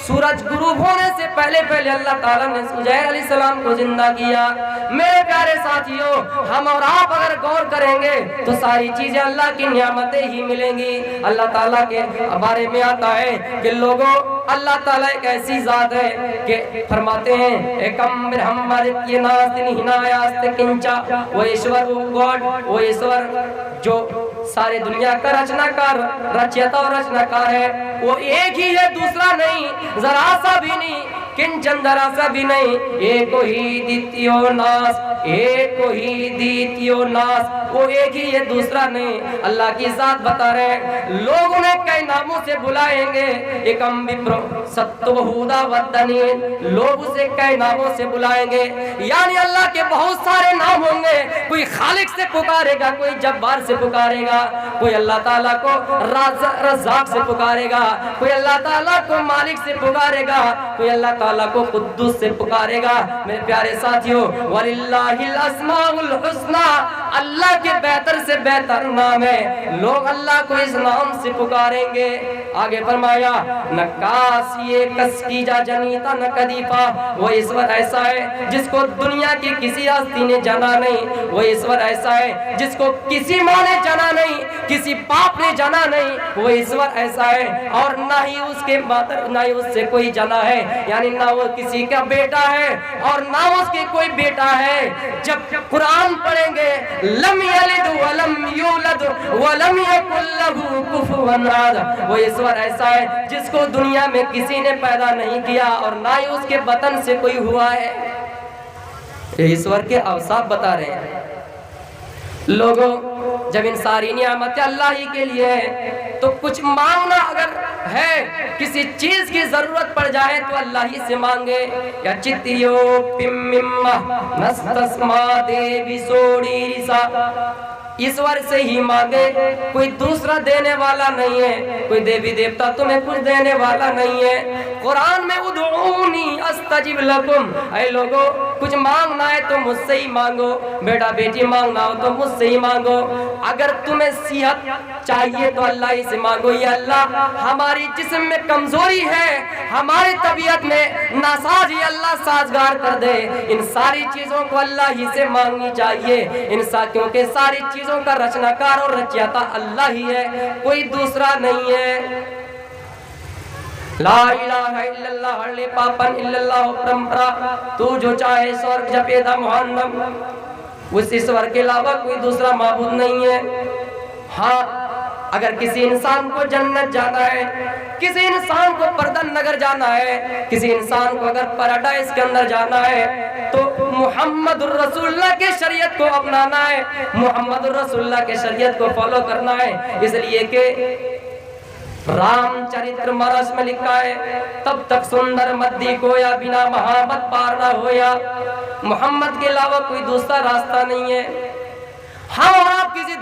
सूरज गुरूब होने से पहले अल्लाह ताला ने उज़ैर अलैहिस्सलाम को जिंदा किया। मेरे प्यारे साथियों, हम और आप अगर गौर करेंगे तो सारी चीजें अल्लाह की नियामतें ही मिलेंगी। अल्लाह ताला के बारे में आता है कि लोगों, अल्लाह ताला एक ऐसी जात है कि फरमाते हैं एकम ब्रह्मरित्य नास्तिन हिनायास्ते किंचा, वो ईश्वर, वो गॉड, वो ईश्वर जो सारे दुनिया का रचनाकार, रचयिता और रचनाकार है, वो एक ही है, दूसरा नहीं, जरा सा भी नहीं, किंचन जरा सा भी नहीं। एको ही द्वितीयो नास, एको ही द्वितीयो नास, वो एक ही है, दूसरा नहीं। अल्लाह की जात बता रहे हैं, लोग उन्हें कई नामों से बुलाएंगे, एकम विप्रो सत्वहुदा वदनी, लोग उसे कई नामों से बुलाएंगे। यानी अल्लाह के बहुत सारे नाम होंगे, कोई खालिक से पुकारेगा, कोई जब्बार से पुकारेगा, कोई अल्लाह ताला को रज़्ज़ाक से पुकारेगा, कोई अल्लाह ताला को मालिक से पुकारेगा, कोई अल्लाह ताला को कुद्दूस से पुकारेगा। मेरे प्यारे साथियों, वलिल्लाहिल अस्माउल हुस्ना, अल्लाह के बेहतर से बेहतर नाम है, लोग अल्लाह को इस नाम से पुकारेंगे। आगे फरमाया न कासिए कस्कीजा जनीता न कदीफा, वो ईश्वर ऐसा है जिसको दुनिया की किसी हस्ती ने जाना नहीं। वो ईश्वर ऐसा है जिसको किसी माँ ने जाना नहीं, किसी बाप ने जाना नहीं। वो ईश्वर ऐसा है और ना ही उसके माता ना ही उससे कोई जाना है, यानी ना वो किसी का बेटा है और ना उसके कोई बेटा है। जब कुरान पढ़ेंगे लम यलिद वलम यूलद वलम यकुल लहू कुफुवन अहद, वो ईश्वर ऐसा है जिसको दुनिया में किसी ने पैदा नहीं किया और ना ही उसके बतन से कोई हुआ है। ये ईश्वर के अवसाफ बता रहे हैं। लोगों, जब इन सारी नियामतें अल्लाह ही के लिए है तो कुछ मांगना अगर है, किसी चीज की जरूरत पड़ जाए तो अल्लाह ही से मांगे। या चित्तियो पिम्मिम्मा नस्तस्मा देवी सोड़ी रिसा, ईश्वर से ही मांगे, कोई दूसरा देने वाला नहीं है, कोई देवी देवता तुम्हें कुछ देने वाला नहीं है। कुरान में उदऊनी अस्तजिब लकुम, ऐ लोगों कुछ मांगना है तो मुझसे ही मांगो, बेटा बेटी मांगना हो तो मुझसे ही मांगो। अगर तुम्हें सेहत चाहिए तो अल्लाह ही से मांगो। या अल्लाह हमारी जिस्म में कमजोरी है, हमारी तबीयत में नासाज, ही अल्लाह साजगार कर दे। इन सारी चीजों को अल्लाह ही से मांगनी चाहिए। इन क्योंकि सारी चीजों का रचनाकार और रचयिता अल्लाह ही है, कोई दूसरा नहीं है। ला इलाहा इल्लल्लाह हल्ले पापन इल्लल्लाह परंपरा, तू जो चाहे स्वर्ग जपेदा मोहम्मद, उस ईश्वर के अलावा कोई दूसरा माबूद नहीं है। हाँ, अगर किसी इंसान को जन्नत जाना है, किसी इंसान को पर्दन नगर जाना है, किसी इंसान को अगर पैराडाइज के अंदर जाना है तो मुहम्मदुर रसूलुल्लाह के शरीयत को अपनाना है, मुहम्मदुर रसूलुल्लाह के शरीयत को फॉलो करना है। इसलिए कि रामचरित्र मानस में लिखा है तब तक सुंदर मद्दी को या बिना मोहब्बत पार ना हो, या मोहम्मद के अलावा कोई दूसरा रास्ता नहीं है। हाँ, आप किसी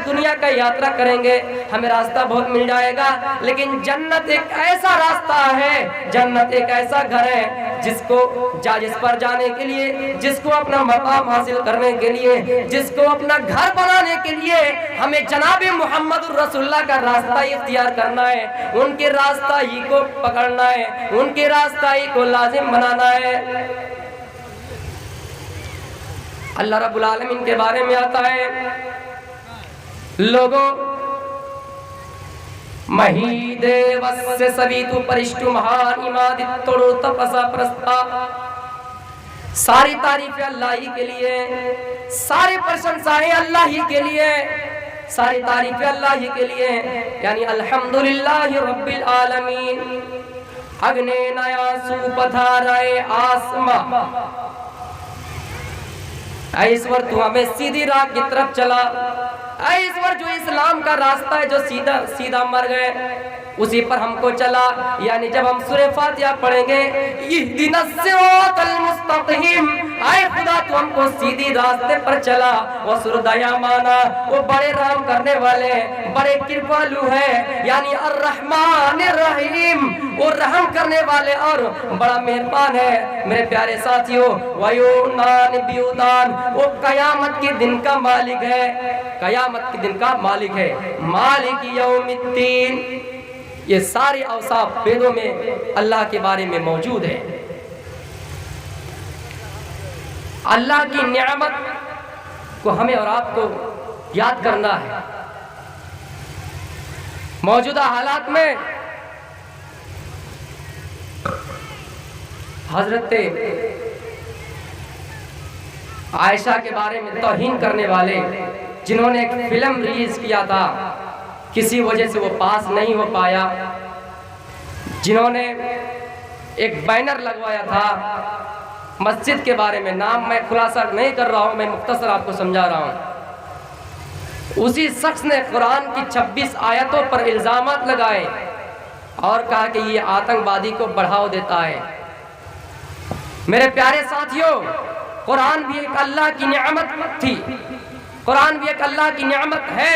दुनिया का यात्रा करेंगे, हमें रास्ता बहुत मिल जाएगा, लेकिन जन्नत एक ऐसा रास्ता है, जन्नत एक ऐसा घर है जिस पर जाने के लिए, जिसको अपना मकाम हासिल करने के लिए, जिसको अपना घर बनाने के लिए हमें जनाबे मोहम्मद रसूलुल्लाह का रास्ता इख्तियार करना है, उनके रास्ता ही को पकड़ना है, उनके रास्ता ही को लाजिम बनाना है। अल्लाह रब्बुल आलमीन के बारे में आता है, लोगों महीदे वस्से सवितु परिष्टु महान इमादित्तोड़ो तपसा प्रस्ता, सारी तारीफें अल्लाह ही के लिए, सारी प्रशंसाएं अल्लाह ही के लिए, सारी तारीफें अल्लाह ही के लिए, यानी अल्हम्दुलिल्लाहि रब्बिल आलमीन। अग्ने नया सुपधाराए आसमा, ईश्वर तू हमें सीधी राह की तरफ चला। ईश्वर जो इस्लाम का रास्ता है, जो सीधा सीधा मर गए, उसी पर हमको चला। यानी जब हम सूरह फातिहा पढ़ेंगे इहदिनस सिरातल मुस्तकीम, आए खुदा तू हमको सीधी रास्ते पर चला। वो सुरदया माना, वो बड़े रहम करने वाले, बड़े कृपालु है, यानी अर्रहमानिर रहीम, वो रहम करने वाले और बड़ा मेहरबान है। मेरे प्यारे साथियों, वयुनान बियुदान, वो कयामत के दिन का मालिक है, कयामत के दिन का मालिक है, मालिक यौमिद्दीन। ये सारे अवसाफ वेदों में अल्लाह के बारे में मौजूद है। अल्लाह की नियामत को हमें और आपको याद करना है। मौजूदा हालात में हजरत आयशा के बारे में तौहीन करने वाले, जिन्होंने एक फिल्म रिलीज किया था, किसी वजह से वो पास नहीं हो पाया, जिन्होंने एक बैनर लगवाया था मस्जिद के बारे में, नाम मैं खुलासा नहीं कर रहा हूं, मैं मुख्तसर आपको समझा रहा हूं। उसी शख्स ने कुरान की 26 आयतों पर इल्जामात लगाए और कहा कि ये आतंकवादी को बढ़ावा देता है। मेरे प्यारे साथियों, कुरान भी एक अल्लाह की नियामत थी, कुरान भी एक अल्लाह की नियामत है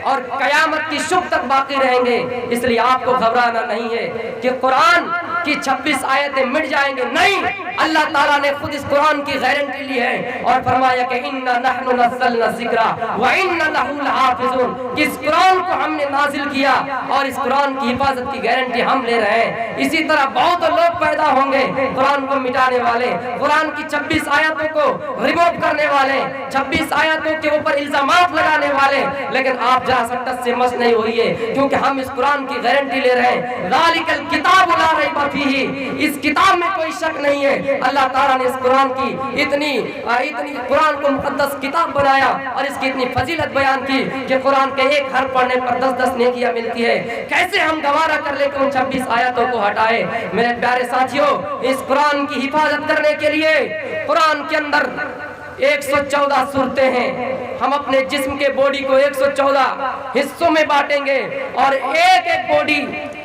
और कयामत की शुभ तक बाकी रहेंगे। इसलिए आपको घबराना नहीं है कि कुरान की 26 आयतें मिट जाएंगे, नहीं, अल्लाह ताला ने खुद इस कुरान की गारंटी ली है और फरमाया कि इन्ना नहनु नज़्ज़लना ज़िक्रा व इन्ना लहू लहाफ़िज़ून, कि इस कुरान को हमने नाजिल किया और इस कुरान की हिफाजत की गारंटी हम ले रहे हैं। इसी तरह बहुत लोग पैदा होंगे कुरान को मिटाने वाले, कुरान की 26 आयतों को रिमूव करने वाले, 26 आयतों के ऊपर इल्जामात लगाने वाले, लेकिन आप जरा सा टस से मस नहीं होइए, क्योंकि हम इस कुरान की गारंटी ले रहे हैं। ज़ालिकल किताबु ला रैब फीही, इस किताब में कोई शक नहीं है। अल्लाह ताला ने इस कुरान की इतनी कुरान को मुकद्दस किताब बनाया और इसकी इतनी फजीलत बयान की कि कुरान के एक हर्फ पढ़ने पर 10-10 नेकियां मिलती है। कैसे हम गवारा कर ले उन 26 आयतों को हटाए? मेरे प्यारे साथियों, इस कुरान की हिफाजत करने के लिए कुरान के अंदर 114 सूरतें हैं। हम अपने जिस्म के बॉडी को 114 हिस्सों में बांटेंगे और एक एक बॉडी,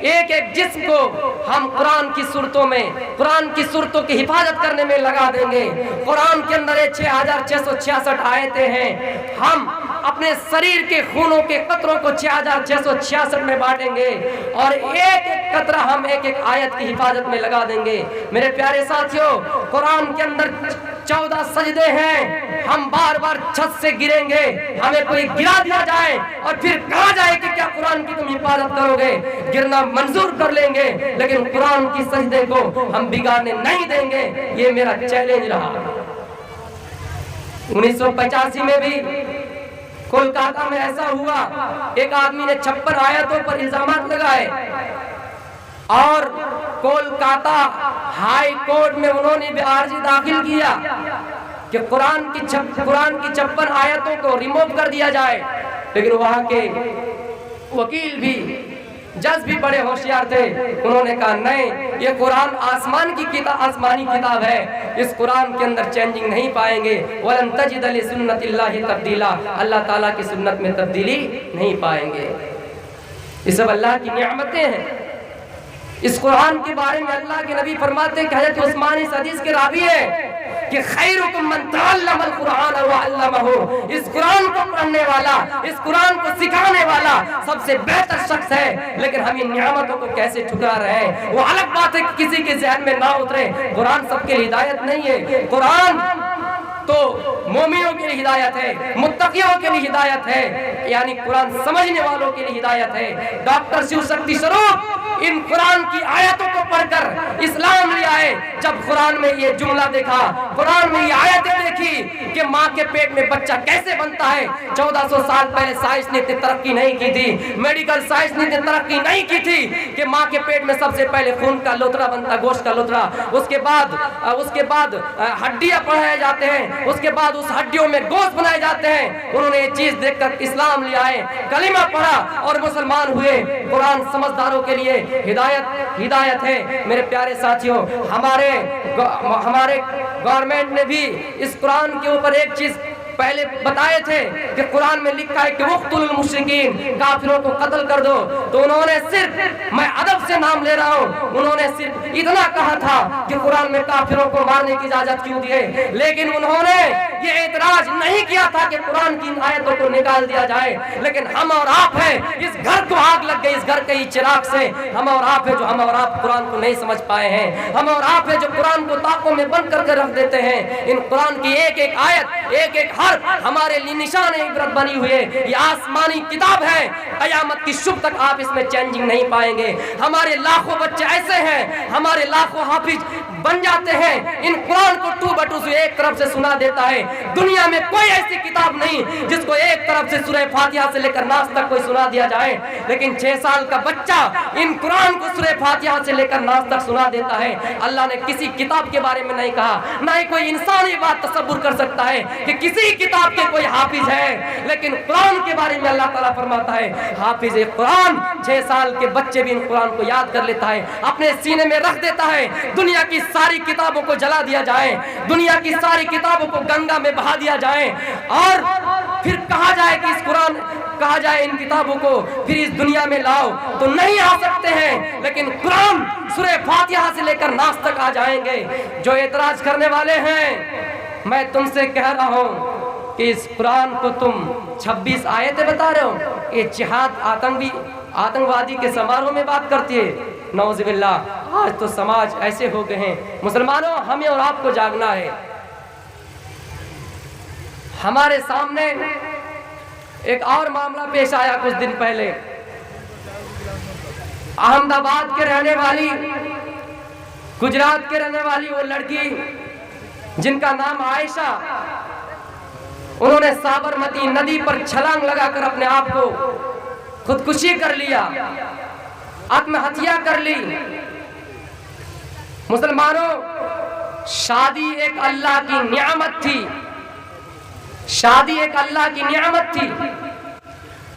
एक एक जिस्म को हम कुरान की सूरतों में, कुरान की सूरतों की हिफाजत करने में लगा देंगे। कुरान के अंदर 6666 आयतें हैं। हम अपने शरीर के खूनों के कतरों को 6666 में बांटेंगे और एक एक कतरा हम एक एक आयत की हिफाजत में लगा देंगे। मेरे प्यारे साथियों, कुरान के अंदर 14 सजदे हैं। हम बार बार छत से गिरेंगे, हमें कोई गिरा दिया जाए और फिर कहा जाए कि क्या कुरान की तुम हिफाजत करोगे, गिरना मंजूर कर लेंगे, लेकिन कुरान की सजदे को हम बिगाड़ने नहीं देंगे। ये मेरा चैलेंज रहा। 1985 में भी कोलकाता में ऐसा हुआ, एक आदमी ने 56 आयतों पर इल्जामात लगाए और कोलकाता हाई कोर्ट में उन्होंने भी अर्जी दाखिल किया कि कुरान की 56 आयतों को रिमूव कर दिया जाए। लेकिन वहां के वकील भी, जज भी बड़े होशियार थे। उन्होंने कहा नहीं, ये कुरान आसमानी किताब है, इस कुरान के अंदर चेंजिंग नहीं पाएंगे। वलन तजिद लि सुन्नतिल्लाहि तब्दीला, अल्लाह ताला की सुन्नत में तब्दीली नहीं पाएंगे। ये सब अल्लाह की नियामतें हैं। इस कुरान के बारे में अल्लाह के नबी फरमाते हैं कि हज़रत उस्मान इस हदीस के रावी है कि खैरुकुम मन तअल्लमल कुरान व अल्लमहु, इस कुरान को पढ़ने वाला, इस कुरान को सिखाने वाला सबसे बेहतर शख्स है। लेकिन हम इन नियामतों को कैसे ठुकरा रहे हैं? वो अलग बात है कि किसी के ज़हन में ना उतरे। कुरान सबके लिए हिदायत नहीं है। कुरान तो मोमिनों के लिए हिदायत है, मुत्तकियों के लिए हिदायत है, यानी कुरान समझने वालों के लिए हिदायत है। डॉक्टर शिव शक्ति स्वरूप इन कुरान की आयतों को पढ़कर इस्लाम ले आए। जब कुरान में ये जुमला देखा, कुरान में ये आयतें देखी कि माँ के पेट में बच्चा कैसे बनता है। 1400 साल पहले साइंस ने इतनी तरक्की नहीं की थी, मेडिकल साइंस ने इतनी तरक्की नहीं की थी कि माँ के पेट में सबसे पहले खून का लोथड़ा बनता, गोश्त का लोथड़ा, उसके बाद हड्डियां पढ़ाए जाते हैं, उसके बाद उस हड्डियों में गोश्त बनाए जाते हैं। उन्होंने ये चीज देखकर इस्लाम ले आए, कलिमा पढ़ा और मुसलमान हुए। कुरान समझदारों के लिए हिदायत है। मेरे प्यारे साथियों, हमारे गवर्नमेंट ने भी इस कुरान के ऊपर एक चीज पहले बताए थे कि कुरान में लिखा है कि वक़्तुल मुशरिकीन, काफिरों को कत्ल कर दो। तो उन्होंने सिर्फ, मैं अदब से नाम ले रहा हूँ, उन्होंने सिर्फ इतना कहा था कि कुरान में काफिरों को मारने की इजाजत क्यों दी है, लेकिन उन्होंने ये एतराज नहीं किया था कि कुरान की आयतों को निकाल दिया जाए। लेकिन हम और आप हैं, इस घर को आग लग गई, इस घर के चिराग से। हम और आप है जो हम और आप कुरान को नहीं समझ पाए हैं। हम और आप है जो कुरान को ताकों में बंद करके रख देते हैं। इन कुरान की एक एक आयत, एक एक हमारे लिए निशान इबरत बनी हुई है। ये आसमानी किताब है, कयामत की शुभ तक आप इसमें चेंजिंग नहीं पाएंगे। हमारे लाखों बच्चे ऐसे हैं, हमारे लाखों हाफिज बन जाते हैं। इन कुरान को टू बटू से एक तरफ से सुना देता है। दुनिया में कोई ऐसी किताब नहीं जिसको एक तरफ से सूरह फातिहा से लेकर नास तक कोई सुना दिया जाए, लेकिन 6 साल का बच्चा इन कुरान को सूरह फातिहा से लेकर नास तक सुना देता है। अल्लाह ने किसी किताब के बारे में नहीं कहा, ना ही कोई इंसान ये बात तसव्वुर कर सकता है कि किसी किताब के कोई हाफिज है, लेकिन कुरान के बारे में अल्लाह ताला फरमाता है हाफिज कुरान 6 साल के बच्चे भी इन कुरान को याद कर लेता है, अपने सीने में रख देता है। दुनिया की सारी किताबों को जला दिया जाए, दुनिया की सारी किताबों को गंगा में बहा दिया जाए और फिर कहा जाए कि इस कुरान, कहा जाए इन किताबों को फिर इस दुनिया में लाओ, तो नहीं आ सकते हैं। लेकिन कुरान सूरह फातिहा से लेकर नास तक आ जाएंगे। जो एतराज करने वाले हैं, मैं तुमसे कह रहा हूं कि इस कुरान को तुम 26 आयतें बता रहे हो। ये जिहाद आतंकवादी के समारोह में बात करती है, नौज़ुबिल्लाह। आज तो समाज ऐसे हो गए हैं। मुसलमानों, हमें और आपको जागना है। हमारे सामने एक और मामला पेश आया कुछ दिन पहले। अहमदाबाद के रहने वाली, गुजरात के रहने वाली वो लड़की जिनका नाम आयशा, उन्होंने साबरमती नदी पर छलांग लगाकर अपने आप को खुदकुशी कर लिया, आत्महत्या कर ली। मुसलमानों, शादी एक अल्लाह की नियामत थी। शादी एक अल्लाह की नियामत थी।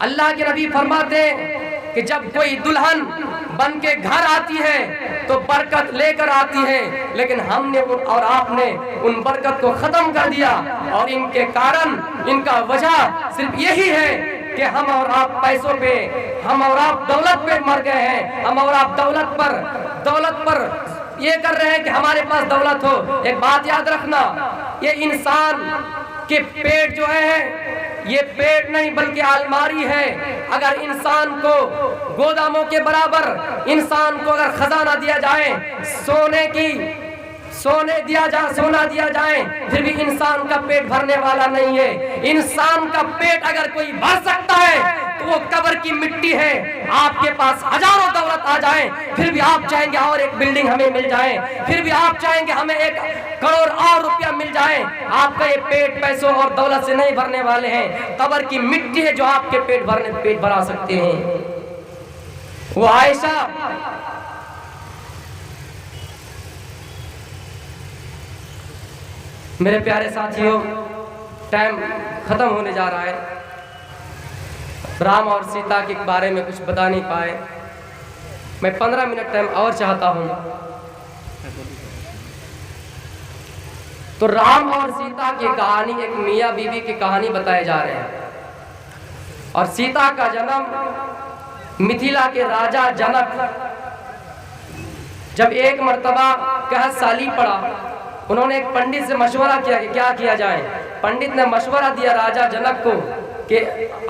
अल्लाह के नबी फरमाते हैं कि जब कोई दुल्हन बन के घर आती है तो बरकत लेकर आती है, लेकिन हमने और आपने उन बरकत को खत्म कर दिया। और इनके कारण, इनका वजह सिर्फ यही है कि हम और आप पैसों पे, हम और आप दौलत पे मर गए हैं। हम और आप दौलत पर ये कर रहे हैं कि हमारे पास दौलत हो। एक बात याद रखना, ये इंसान के पेट जो है, ये पेट नहीं बल्कि अलमारी है। अगर इंसान को गोदामों के बराबर, इंसान को अगर खजाना दिया जाए, सोना दिया जाए, फिर भी इंसान का पेट भरने वाला नहीं है। इंसान का पेट अगर कोई भर सकता है तो वो कब्र की मिट्टी है। आपके पास हजारों दौलत आ जाए, फिर भी आप चाहेंगे और एक बिल्डिंग हमें मिल जाए, फिर भी आप चाहेंगे हमें 1 करोड़ और रुपया मिल जाए। आपका ये पेट पैसों और दौलत से नहीं भरने वाले हैं। कब्र की मिट्टी है जो आपके पेट भरा सकते हैं। वो आयशा, मेरे प्यारे साथियों, टाइम खत्म होने जा रहा है। राम और सीता के बारे में कुछ बता नहीं पाए। मैं 15 मिनट टाइम और चाहता हूं। तो राम और सीता की कहानी एक मियाँ बीवी की कहानी बताए जा रहे हैं। और सीता का जन्म मिथिला के राजा जनक, जब एक मर्तबा कह साली पड़ा, उन्होंने एक पंडित से मशवरा किया कि क्या किया जाए। पंडित ने मशवरा दिया राजा जनक को कि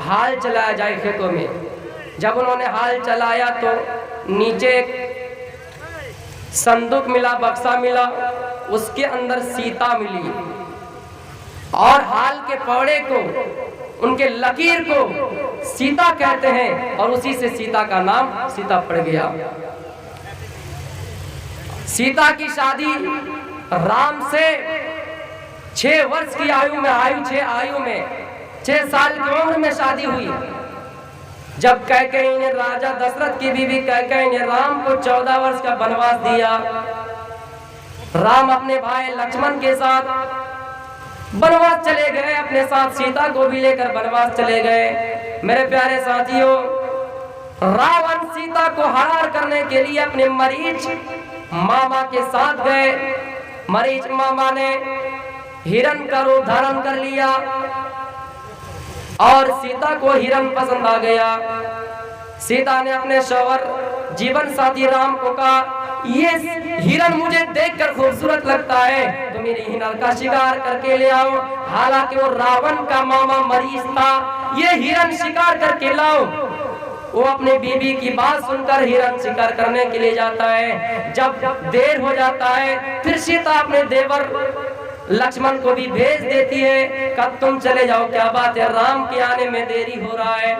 हाल चलाया जाए खेतों में। जब उन्होंने हाल चलाया तो नीचे एक संदूक मिला, बक्सा मिला, उसके अंदर सीता मिली। और हाल के पौड़े को, उनके लकीर को सीता कहते हैं, और उसी से सीता का नाम सीता पड़ गया। सीता की शादी राम से 6 वर्ष की आयु में 6 साल की उम्र में शादी हुई। जब कैकेयी ने, राजा दशरथ की बीवी कैकेयी ने राम को 14 वर्ष का वनवास दिया। राम अपने भाई लक्ष्मण के साथ वनवास चले गए, अपने साथ सीता को भी लेकर वनवास चले गए। मेरे प्यारे साथियों, रावण सीता को हरार करने के लिए अपने मरीच मामा के साथ गए। मरीच मामा ने हिरण का रूप धारण कर लिया और सीता को हिरण पसंद आ गया। सीता ने अपने शौहर, जीवन साथी राम को कहा, ये हिरण मुझे देखकर खूबसूरत लगता है, तो मेरी हिरण का शिकार करके ले आओ। हालांकि वो रावण का मामा मरीच था। ये हिरण शिकार करके लाओ। वो अपने बीबी की बात सुनकर हिरण शिकार करने के लिए जाता है। जब देर हो जाता है, फिर सीता अपने देवर लक्ष्मण को भी भेज देती है, कब तुम चले जाओ, क्या बात है, राम के आने में देरी हो रहा है,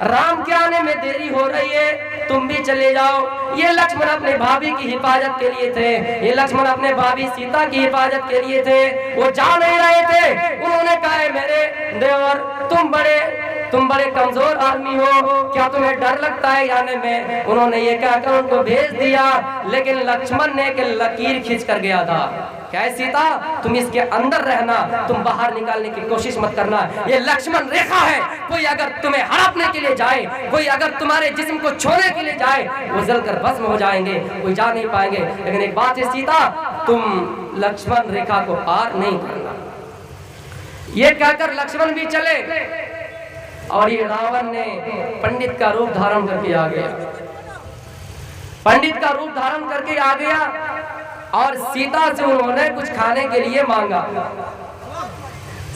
राम के आने में देरी हो रही है, तुम भी चले जाओ। ये लक्ष्मण अपने भाभी की हिफाजत के लिए थे, ये लक्ष्मण अपने भाभी सीता की हिफाजत के लिए थे। वो जा नहीं रहे थे। उन्होंने कहा, मेरे देवर, तुम बड़े कमजोर आदमी हो, क्या तुम्हें डर लगता है आने में? उन्होंने ये कहकर उनको भेज दिया। लेकिन लक्ष्मण ने एक लकीर खींच कर गया था। क्या है सीता, तुम इसके अंदर रहना, तुम बाहर निकालने की कोशिश मत करना। ये लक्ष्मण रेखा है। कोई अगर तुम्हें हड़पने के लिए जाए, कोई अगर तुम्हारे जिस्म को छोड़ने के लिए जाए, वो जलकर भस्म हो जाएंगे, कोई जा नहीं पाएंगे। लेकिन एक बात है सीता, तुम लक्ष्मण रेखा को पार नहीं करना। ये कहकर लक्ष्मण भी चले और ये रावण ने पंडित का रूप धारण करके आ गया। पंडित का रूप धारण करके आ गया और सीता से उन्होंने कुछ खाने के लिए मांगा।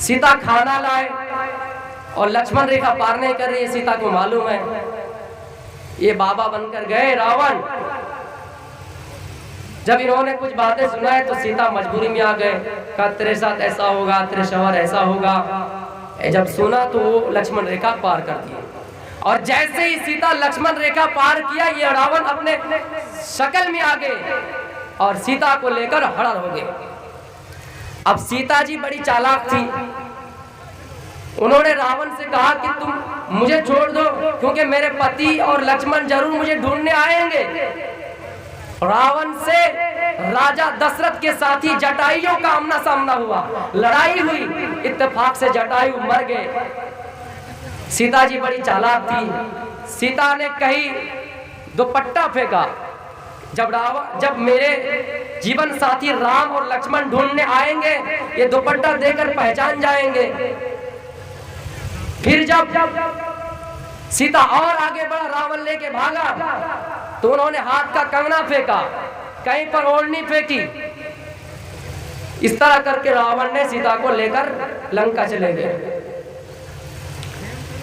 सीता खाना लाए और लक्ष्मण रेखा पार नहीं कर रही है, सीता को मालूम है। ये बाबा बनकर गए रावण, जब इन्होंने कुछ बातें सुनाए तो सीता मजबूरी में आ गए, कहा तेरे साथ ऐसा होगा, तेरे शौहर ऐसा होगा। जब सुना तो वो लक्ष्मण रेखा पार कर दिए, और जैसे ही सीता लक्ष्मण रेखा पार किया, ये रावण अपने शक्ल में आ गए और सीता को लेकर हड़र हो गए। अब सीता जी बड़ी चालाक थी, उन्होंने रावण से कहा कि तुम मुझे छोड़ दो, क्योंकि मेरे पति और लक्ष्मण जरूर मुझे ढूंढने आएंगे। रावण से राजा दशरथ के साथी जटायु का आमना सामना हुआ, लड़ाई हुई, इत्तेफाक से जटायु मर गए। सीता जी बड़ी चालाक थी, सीता ने कहीं दुपट्टा फेंका, जब मेरे जीवन साथी राम और लक्ष्मण ढूंढने आएंगे, ये दुपट्टा देकर पहचान जाएंगे। फिर जब सीता और आगे बढ़ा, रावण लेके भागा, तो उन्होंने हाथ का कंगना फेंका, कहीं पर ओढ़नी फेंकी। इस तरह करके रावण ने सीता को लेकर लंका चले गए।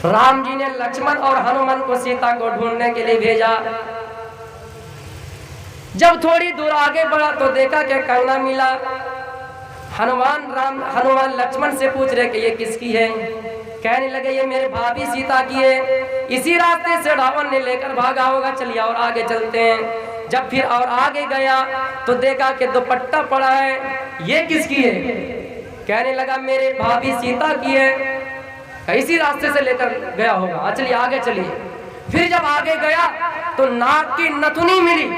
राम जी ने लक्ष्मण और हनुमान को सीता को ढूंढने के लिए भेजा। जब थोड़ी दूर आगे बढ़ा तो देखा कि कंगना मिला। हनुमान लक्ष्मण से पूछ रहे कि ये किसकी है। कहने लगे ये मेरे भाभी सीता की है। इसी रास्ते से रावण ने लेकर भागा होगा, चलिए और आगे चलते हैं। जब फिर और आगे गया तो देखा कि दुपट्टा पड़ा है, ये किसकी है। कहने लगा मेरे भाभी सीता की है, इसी रास्ते से लेकर गया होगा, चलिए आगे चलिए। फिर जब आगे गया तो नाक की नथुनी मिली।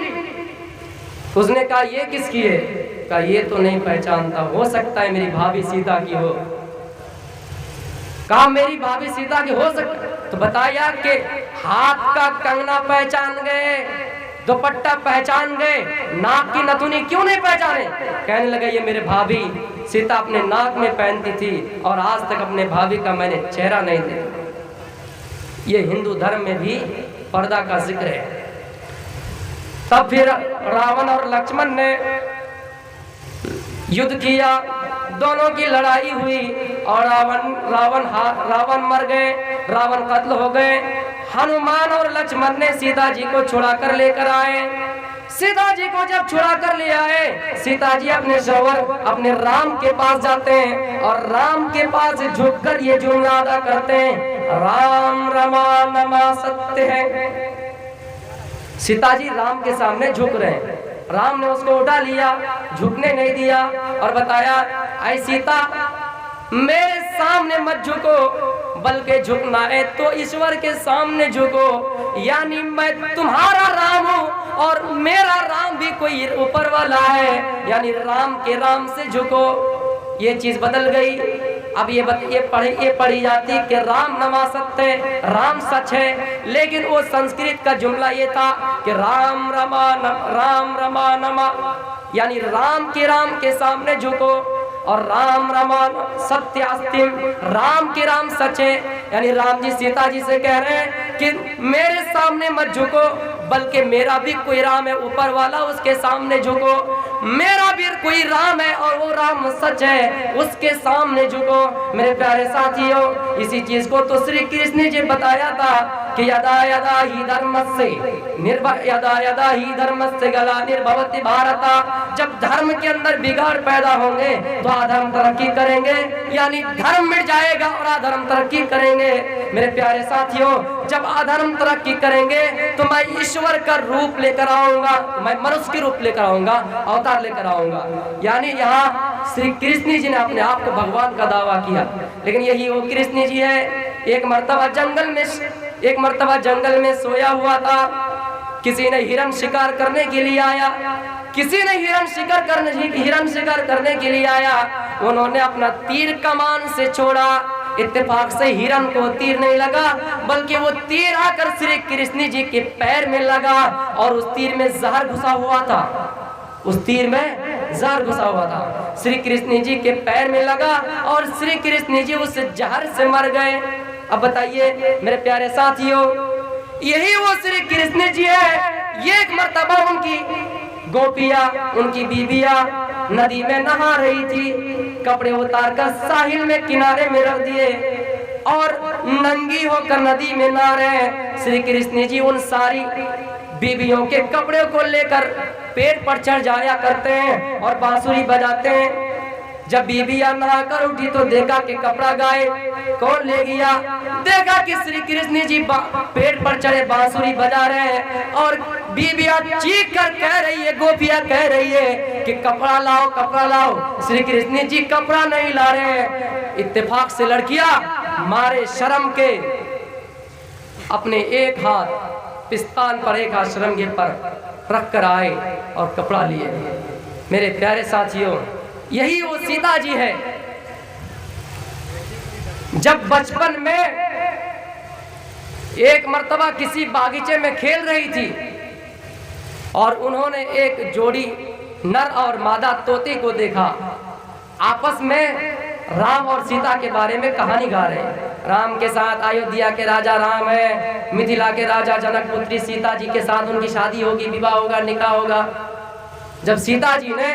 उसने कहा ये किसकी है। कहा ये तो नहीं पहचानता, हो सकता है मेरी भाभी सीता की हो। कहा मेरी भाभी सीता की हो सकता है, तो बताया कि हाथ का कंगना पहचान गए, दुपट्टा पहचान गए, नाक की नथुनी क्यों नहीं पहचाने। कहने लगा ये मेरे भाभी सीता अपने नाक में पहनती थी, और आज तक अपने भाभी का मैंने चेहरा नहीं देखा। ये हिंदू धर्म में भी पर्दा का जिक्र है। तब फिर रावण और लक्ष्मण ने युद्ध किया, दोनों की लड़ाई हुई, और रावण मर गए, रावण कत्ल हो गए। हनुमान और लक्ष्मण ने सीता जी को छुड़ा कर लेकर आए। सीता जी को जब छुड़ा कर ले आए, सीता जी अपने शौहर अपने राम के पास जाते हैं, और राम के पास झुककर ये जुमला अदा करते हैं, राम रमा नमा सत्य है। सीता जी राम के सामने झुक रहे हैं। राम ने उसको उठा लिया, झुकने नहीं दिया, और बताया ऐ सीता मेरे सामने मत झुको, बल्कि झुकना है तो ईश्वर के सामने झुको। यानी मैं तुम्हारा राम हूँ और मेरा राम भी कोई ऊपर वाला है, यानी राम के राम से झुको। ये चीज बदल गई। अब ये पढ़ी जाती कि राम नमा सत्य, राम सच है, लेकिन वो संस्कृत का जुमला ये था कि राम रमा नमा, यानी राम के सामने झुको, और राम रमा सत्यास्तिम, राम के राम सच है। यानी राम जी सीता जी से कह रहे हैं कि मेरे सामने मत झुको, बल्कि मेरा भी कोई राम है ऊपर वाला, उसके सामने झुको। मेरा भी कोई राम है और वो राम सच है, उसके सामने झुको। मेरे प्यारे साथियों, इसी चीज को तो श्री कृष्ण जी बताया था कि यदा यदा ही धर्मस्य ग्लानिर्भवति भारत। जब धर्म के अंदर बिगाड़ पैदा होंगे तो अधर्म तरक्की करेंगे, यानी धर्म मिट जाएगा और अधर्म तरक्की करेंगे। मेरे प्यारे साथियों, जब अधर्म तरक्की करेंगे तो मैं ईश्वर का रूप लेकर आऊंगा, मैं मनुष्य के रूप लेकर आऊंगा, अवतार लेकर आऊंगा। यानी यहाँ श्री कृष्ण जी ने अपने आप को भगवान का दावा किया, लेकिन यही वो कृष्ण जी है। एक मर्तबा जंगल में सोया हुआ था। किसी ने हिरण शिकार करने के लिए आया, हिरण शिकार करने के लिए आया। उन्होंने अपना तीर कमान से छोड़ा, इत्तेफाक से हिरण को तीर नहीं लगा, बल्कि वो तीर आकर श्री कृष्ण जी के पैर में लगा, और उस तीर में जहर घुसा हुआ था। श्री कृष्ण जी के पैर में लगा और श्री कृष्ण जी उस जहर से मर गए। अब बताइए मेरे प्यारे साथियों, यही वो श्री कृष्ण जी है। ये एक मर्तबा उनकी गोपियां, उनकी बीबियां नदी में नहा रही थी, कपड़े उतारकर साहिल में किनारे में रख दिए और नंगी होकर नदी में नहा रहे। श्री कृष्ण जी उन सारी बीबियों के कपड़े को लेकर पेड़ पर चढ़ जाया करते हैं और बांसुरी बजाते हैं। जब बीबियां नहाकर उठी तो देखा कि कपड़ा गायब, कौन ले गया? देखा कि श्री कृष्ण जी पेड़ पर चढ़े बांसुरी बजा रहे हैं और बीबियां चीख कर कह रही है, गोपियां कह रही है कि कपड़ा लाओ, कपड़ा लाओ। श्री कृष्ण जी कपड़ा नहीं ला रहे हैं। इत्तेफाक से लड़कियां मारे शर्म के अपने एक हाथ पिस्तान पर, एक हाथ शर्मगे पर रख कर आए और कपड़ा लिए। मेरे प्यारे साथियों, यही वो सीता जी है। जब बचपन में एक मर्तबा किसी बागीचे में खेल रही थी और उन्होंने एक जोड़ी नर और मादा तोते को देखा। आपस में राम और सीता के बारे में कहानी गा रहे हैं। राम के साथ अयोध्या के राजा राम है, मिथिला के राजा जनक पुत्री सीता जी के साथ उनकी शादी होगी, विवाह होगा, निकाह होगा। जब सीता जी ने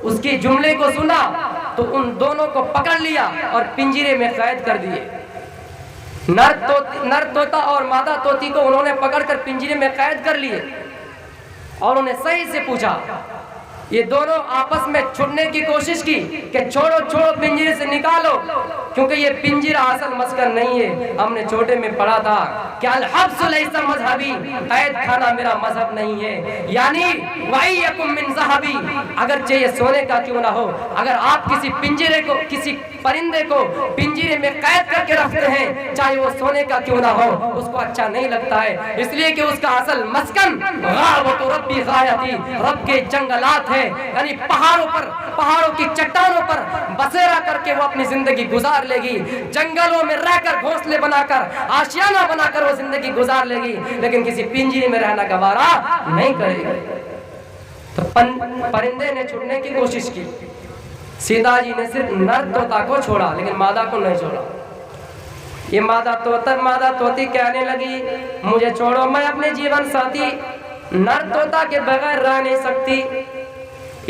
उसकी जुमले को सुना तो उन दोनों को पकड़ लिया और पिंजरे में कैद कर दिए। नर तोता और मादा तोती को उन्होंने पकड़कर पिंजरे में कैद कर लिए और उन्हें सही से पूछा। ये दोनों आपस में छुड़ने की कोशिश की कि छोड़ो छोड़ो, पिंजरे से निकालो, क्योंकि ये पिंजरा असल मस्कन नहीं है। हमने छोटे में पढ़ा था क्या मजहबी, कैद खाना मेरा मजहब नहीं है। यानी वही यकुम मिन ज़हबी, अगर चाहिए सोने का क्यों ना हो, अगर आप किसी पिंजरे को, किसी परिंदे को पिंजरे में कैद करके रखते हैं, चाहे वो सोने का क्यों ना हो, उसको अच्छा नहीं लगता है। इसलिए कि उसका असल मस्कन गावत रब्बी गायती, रब के जंगलात है, यानी पहाड़ों की चट्टानों पर बसेरा करके वो अपनी जिंदगी गुजार लेगी। जंगलों में रहकर घोंसले बनाकर, आशियाना बनाकर वो जिंदगी गुजार लेगी, लेकिन किसी पिंजरे में रहना गवारा नहीं करेगी। तो परिंदे ने छुड़ने की कोशिश की, सीता जी ने सिर्फ नर तोता को छोड़ा, लेकिन मादा को नहीं छोड़ा। ये मादा तोती कहने लगी, मुझे छोड़ो, मैं अपने जीवन साथी नर तोता के बगैर रह नहीं सकती।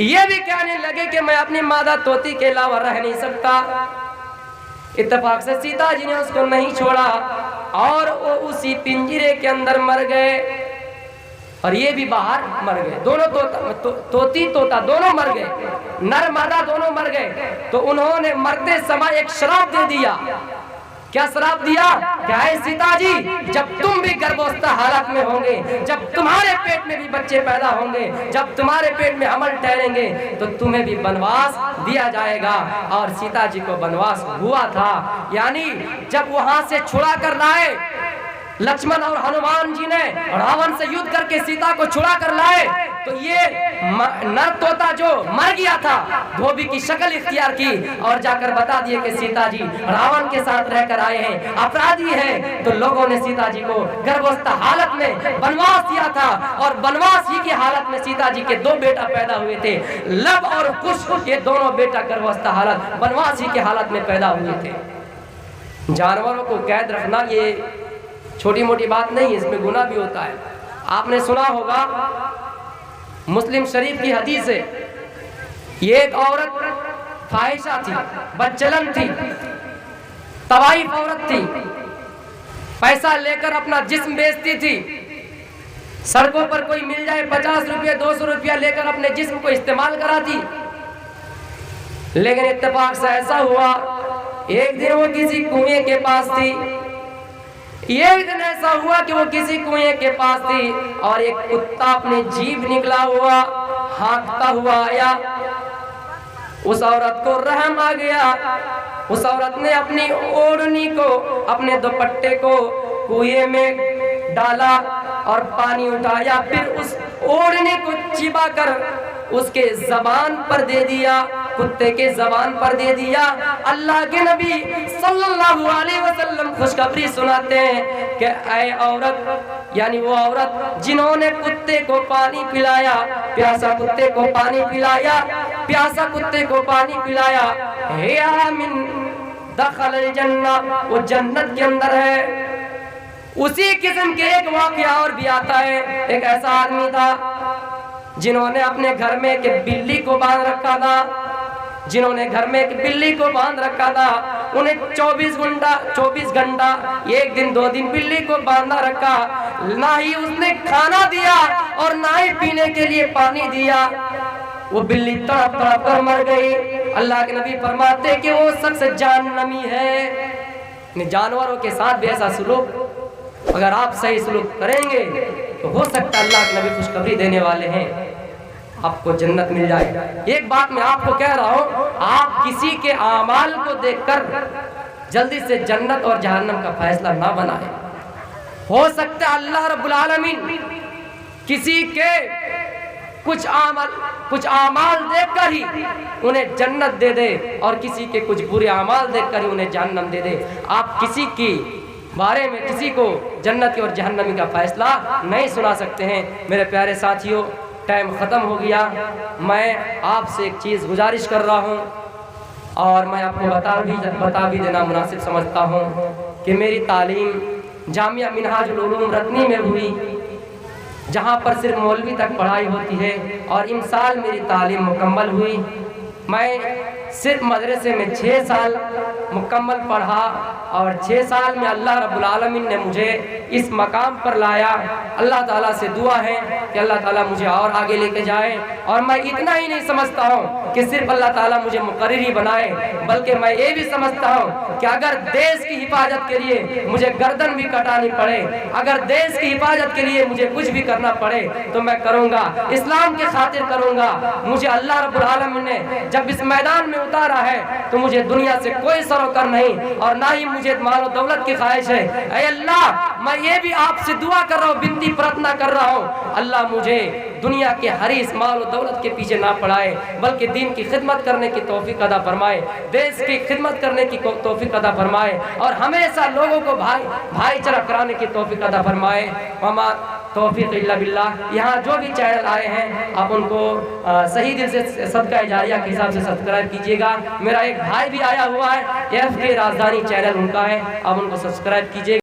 ये भी कहने लगे कि मैं अपनी मादा तोती के अलावा रह नहीं सकता। इत्तेफाक से सीता जी ने उसको नहीं छोड़ा और वो उसी पिंजरे के अंदर मर गए और ये भी बाहर मर गए। दोनों तोती तोता दोनों मर गए, नर मादा दोनों मर गए। तो उन्होंने मरते समय एक श्राप दे दिया। क्या श्राप दिया? क्या है सीता जी, जब तुम भी गर्भावस्था हालत में होंगे, जब तुम्हारे पेट में भी बच्चे पैदा होंगे, जब तुम्हारे पेट में अमल ठहरेंगे, तो तुम्हें भी वनवास दिया जाएगा। और सीता जी को वनवास हुआ था। यानी जब वहां से छुड़ा कर लाए लक्ष्मण और हनुमान जी ने रावण से युद्ध करके सीता को छुड़ा कर लाए, तो ये नर तोता जो मर गया था, धोबी की शक्ल इख्तियार की और जाकर बता दिए कि सीता जी रावण के साथ रहकर आए हैं, अपराधी हैं। तो लोगों ने सीता जी को गर्भावस्था हालत में वनवास दिया था और वनवास ही की हालत में सीता जी के दो बेटा पैदा हुए थे, लव और कुश। ये दोनों बेटा गर्भावस्था हालत वनवास ही की हालत में पैदा हुए थे। जानवरों को कैद रखना ये छोटी मोटी बात नहीं है, इसमें गुनाह भी होता है। आपने सुना होगा, मुस्लिम शरीफ की हदीस है, ये एक औरत फाहिशा थी, बदचलन थी, तवाइफ औरत थी, पैसा लेकर अपना जिस्म बेचती थी। सड़कों पर कोई मिल जाए 50 रुपया 200 रुपया लेकर अपने जिस्म को इस्तेमाल कराती। लेकिन इत्तेफाक से ऐसा हुआ, एक दिन वो किसी कुएं के पास थी। एक दिन ऐसा हुआ कि वो किसी कुएं के पास थी और एक कुत्ता अपनी जीभ निकला हुआ हाँकता हुआ आया। उस औरत को रहम आ गया। उस औरत ने अपनी ओढ़नी को, अपने दुपट्टे को कुएं में डाला और पानी उठाया, फिर उस ओढ़नी को चिबा कर उसके जबान पर दे दिया, कुत्ते के जबान पर दे दिया। अल्लाह के नबी सल्लल्लाहु अलैहि वसल्लम खुशखबरी सुनाते हैं कि ऐ औरत, यानी वो औरत जिन्होंने कुत्ते को पानी पिलाया, प्यासा कुत्ते को पानी पिलाया, प्यासा कुत्ते को पानी पिलाया, हिया मिन दखल जन्ना, वो जन्नत के अंदर है। उसी किस्म के एक वाकया और भी आता है। एक ऐसा आदमी था जिन्होंने अपने घर में एक बिल्ली को बांध रखा था, जिन्होंने घर में एक बिल्ली को बांध रखा था। उन्हें 24 घंटा, एक दिन 2 दिन बिल्ली को बांधा रखा, ना ही उसने खाना दिया और ना ही पीने के लिए पानी दिया। वो बिल्ली तड़प तड़प कर मर गई। अल्लाह के नबी फरमाते कि वो शख्स जहन्नमी है। जानवरों के साथ भी ऐसा सुलूक अगर आप सही सुलूक करेंगे तो हो सकता है अल्लाह के नबी खुशखबरी देने वाले हैं, आपको जन्नत मिल जाए। एक बात मैं आपको कह रहा हूँ, आप किसी के आमाल को देखकर जल्दी से जन्नत और जहन्नम का फैसला ना बनाए। हो सकता है अल्लाह रब्बुल आलमीन किसी के कुछ आमाल देखकर ही उन्हें जन्नत दे दे और किसी के कुछ बुरे आमाल देखकर ही उन्हें जहन्नम दे दे। आप किसी की बारे में किसी को जन्नती और जहन्नमी का फैसला नहीं सुना सकते हैं। मेरे प्यारे साथियों, टाइम ख़त्म हो गया। मैं आपसे एक चीज़ गुजारिश कर रहा हूँ और मैं आपको बता भी देना मुनासिब समझता हूँ कि मेरी तालीम जामिया मिनहाजुल उलूम रतनी में हुई, जहाँ पर सिर्फ मौलवी तक पढ़ाई होती है, और इन साल मेरी तालीम मुकम्मल हुई। मैं सिर्फ मदरसे में 6 साल मुकम्मल पढ़ा और 6 साल में अल्लाह रब्बुल आलमीन ने मुझे इस मकाम पर लाया। अल्लाह ताला से दुआ है कि अल्लाह ताला मुझे और आगे लेके जाए। और मैं इतना ही नहीं समझता हूँ कि सिर्फ अल्लाह ताला मुझे मुकर्रिर बनाए, बल्कि मैं ये भी समझता हूँ कि अगर देश की हिफाजत के लिए मुझे गर्दन भी कटानी पड़े, अगर देश की हिफाजत के लिए मुझे कुछ भी करना पड़े तो मैं करूँगा, इस्लाम के खातिर करूँगा। मुझे अल्लाह रब्बुल आलमीन ने जब इस मैदान में उतारा है तो मुझे दुनिया से कोई सरोकार नहीं और ना ही मुझे माल और दौलत की ख्वाहिश है। ऐ अल्लाह, मैं ये भी आपसे दुआ कर रहा हूँ, विनती प्रार्थना कर रहा हूँ, अल्लाह मुझे दुनिया के हरीस माल और दौलत के पीछे ना पड़ाए, बल्कि दीन की खिदमत करने की तौफीक अदा फरमाए, देश की खिदमत करने की तौफीक अदा फरमाए और हमेशा लोगों को भाईचारा कराने की तौफीक अदा फरमाए। वमा तौफीक इल्ला बिल्लाह। यहाँ जो भी चैनल आए हैं आप उनको सही दिल से सदका जारिया के हिसाब से सब्सक्राइब कीजिएगा। मेरा एक भाई भी आया हुआ है, एफ के राजधानी चैनल उनका है, आप उनको सब्सक्राइब कीजिएगा।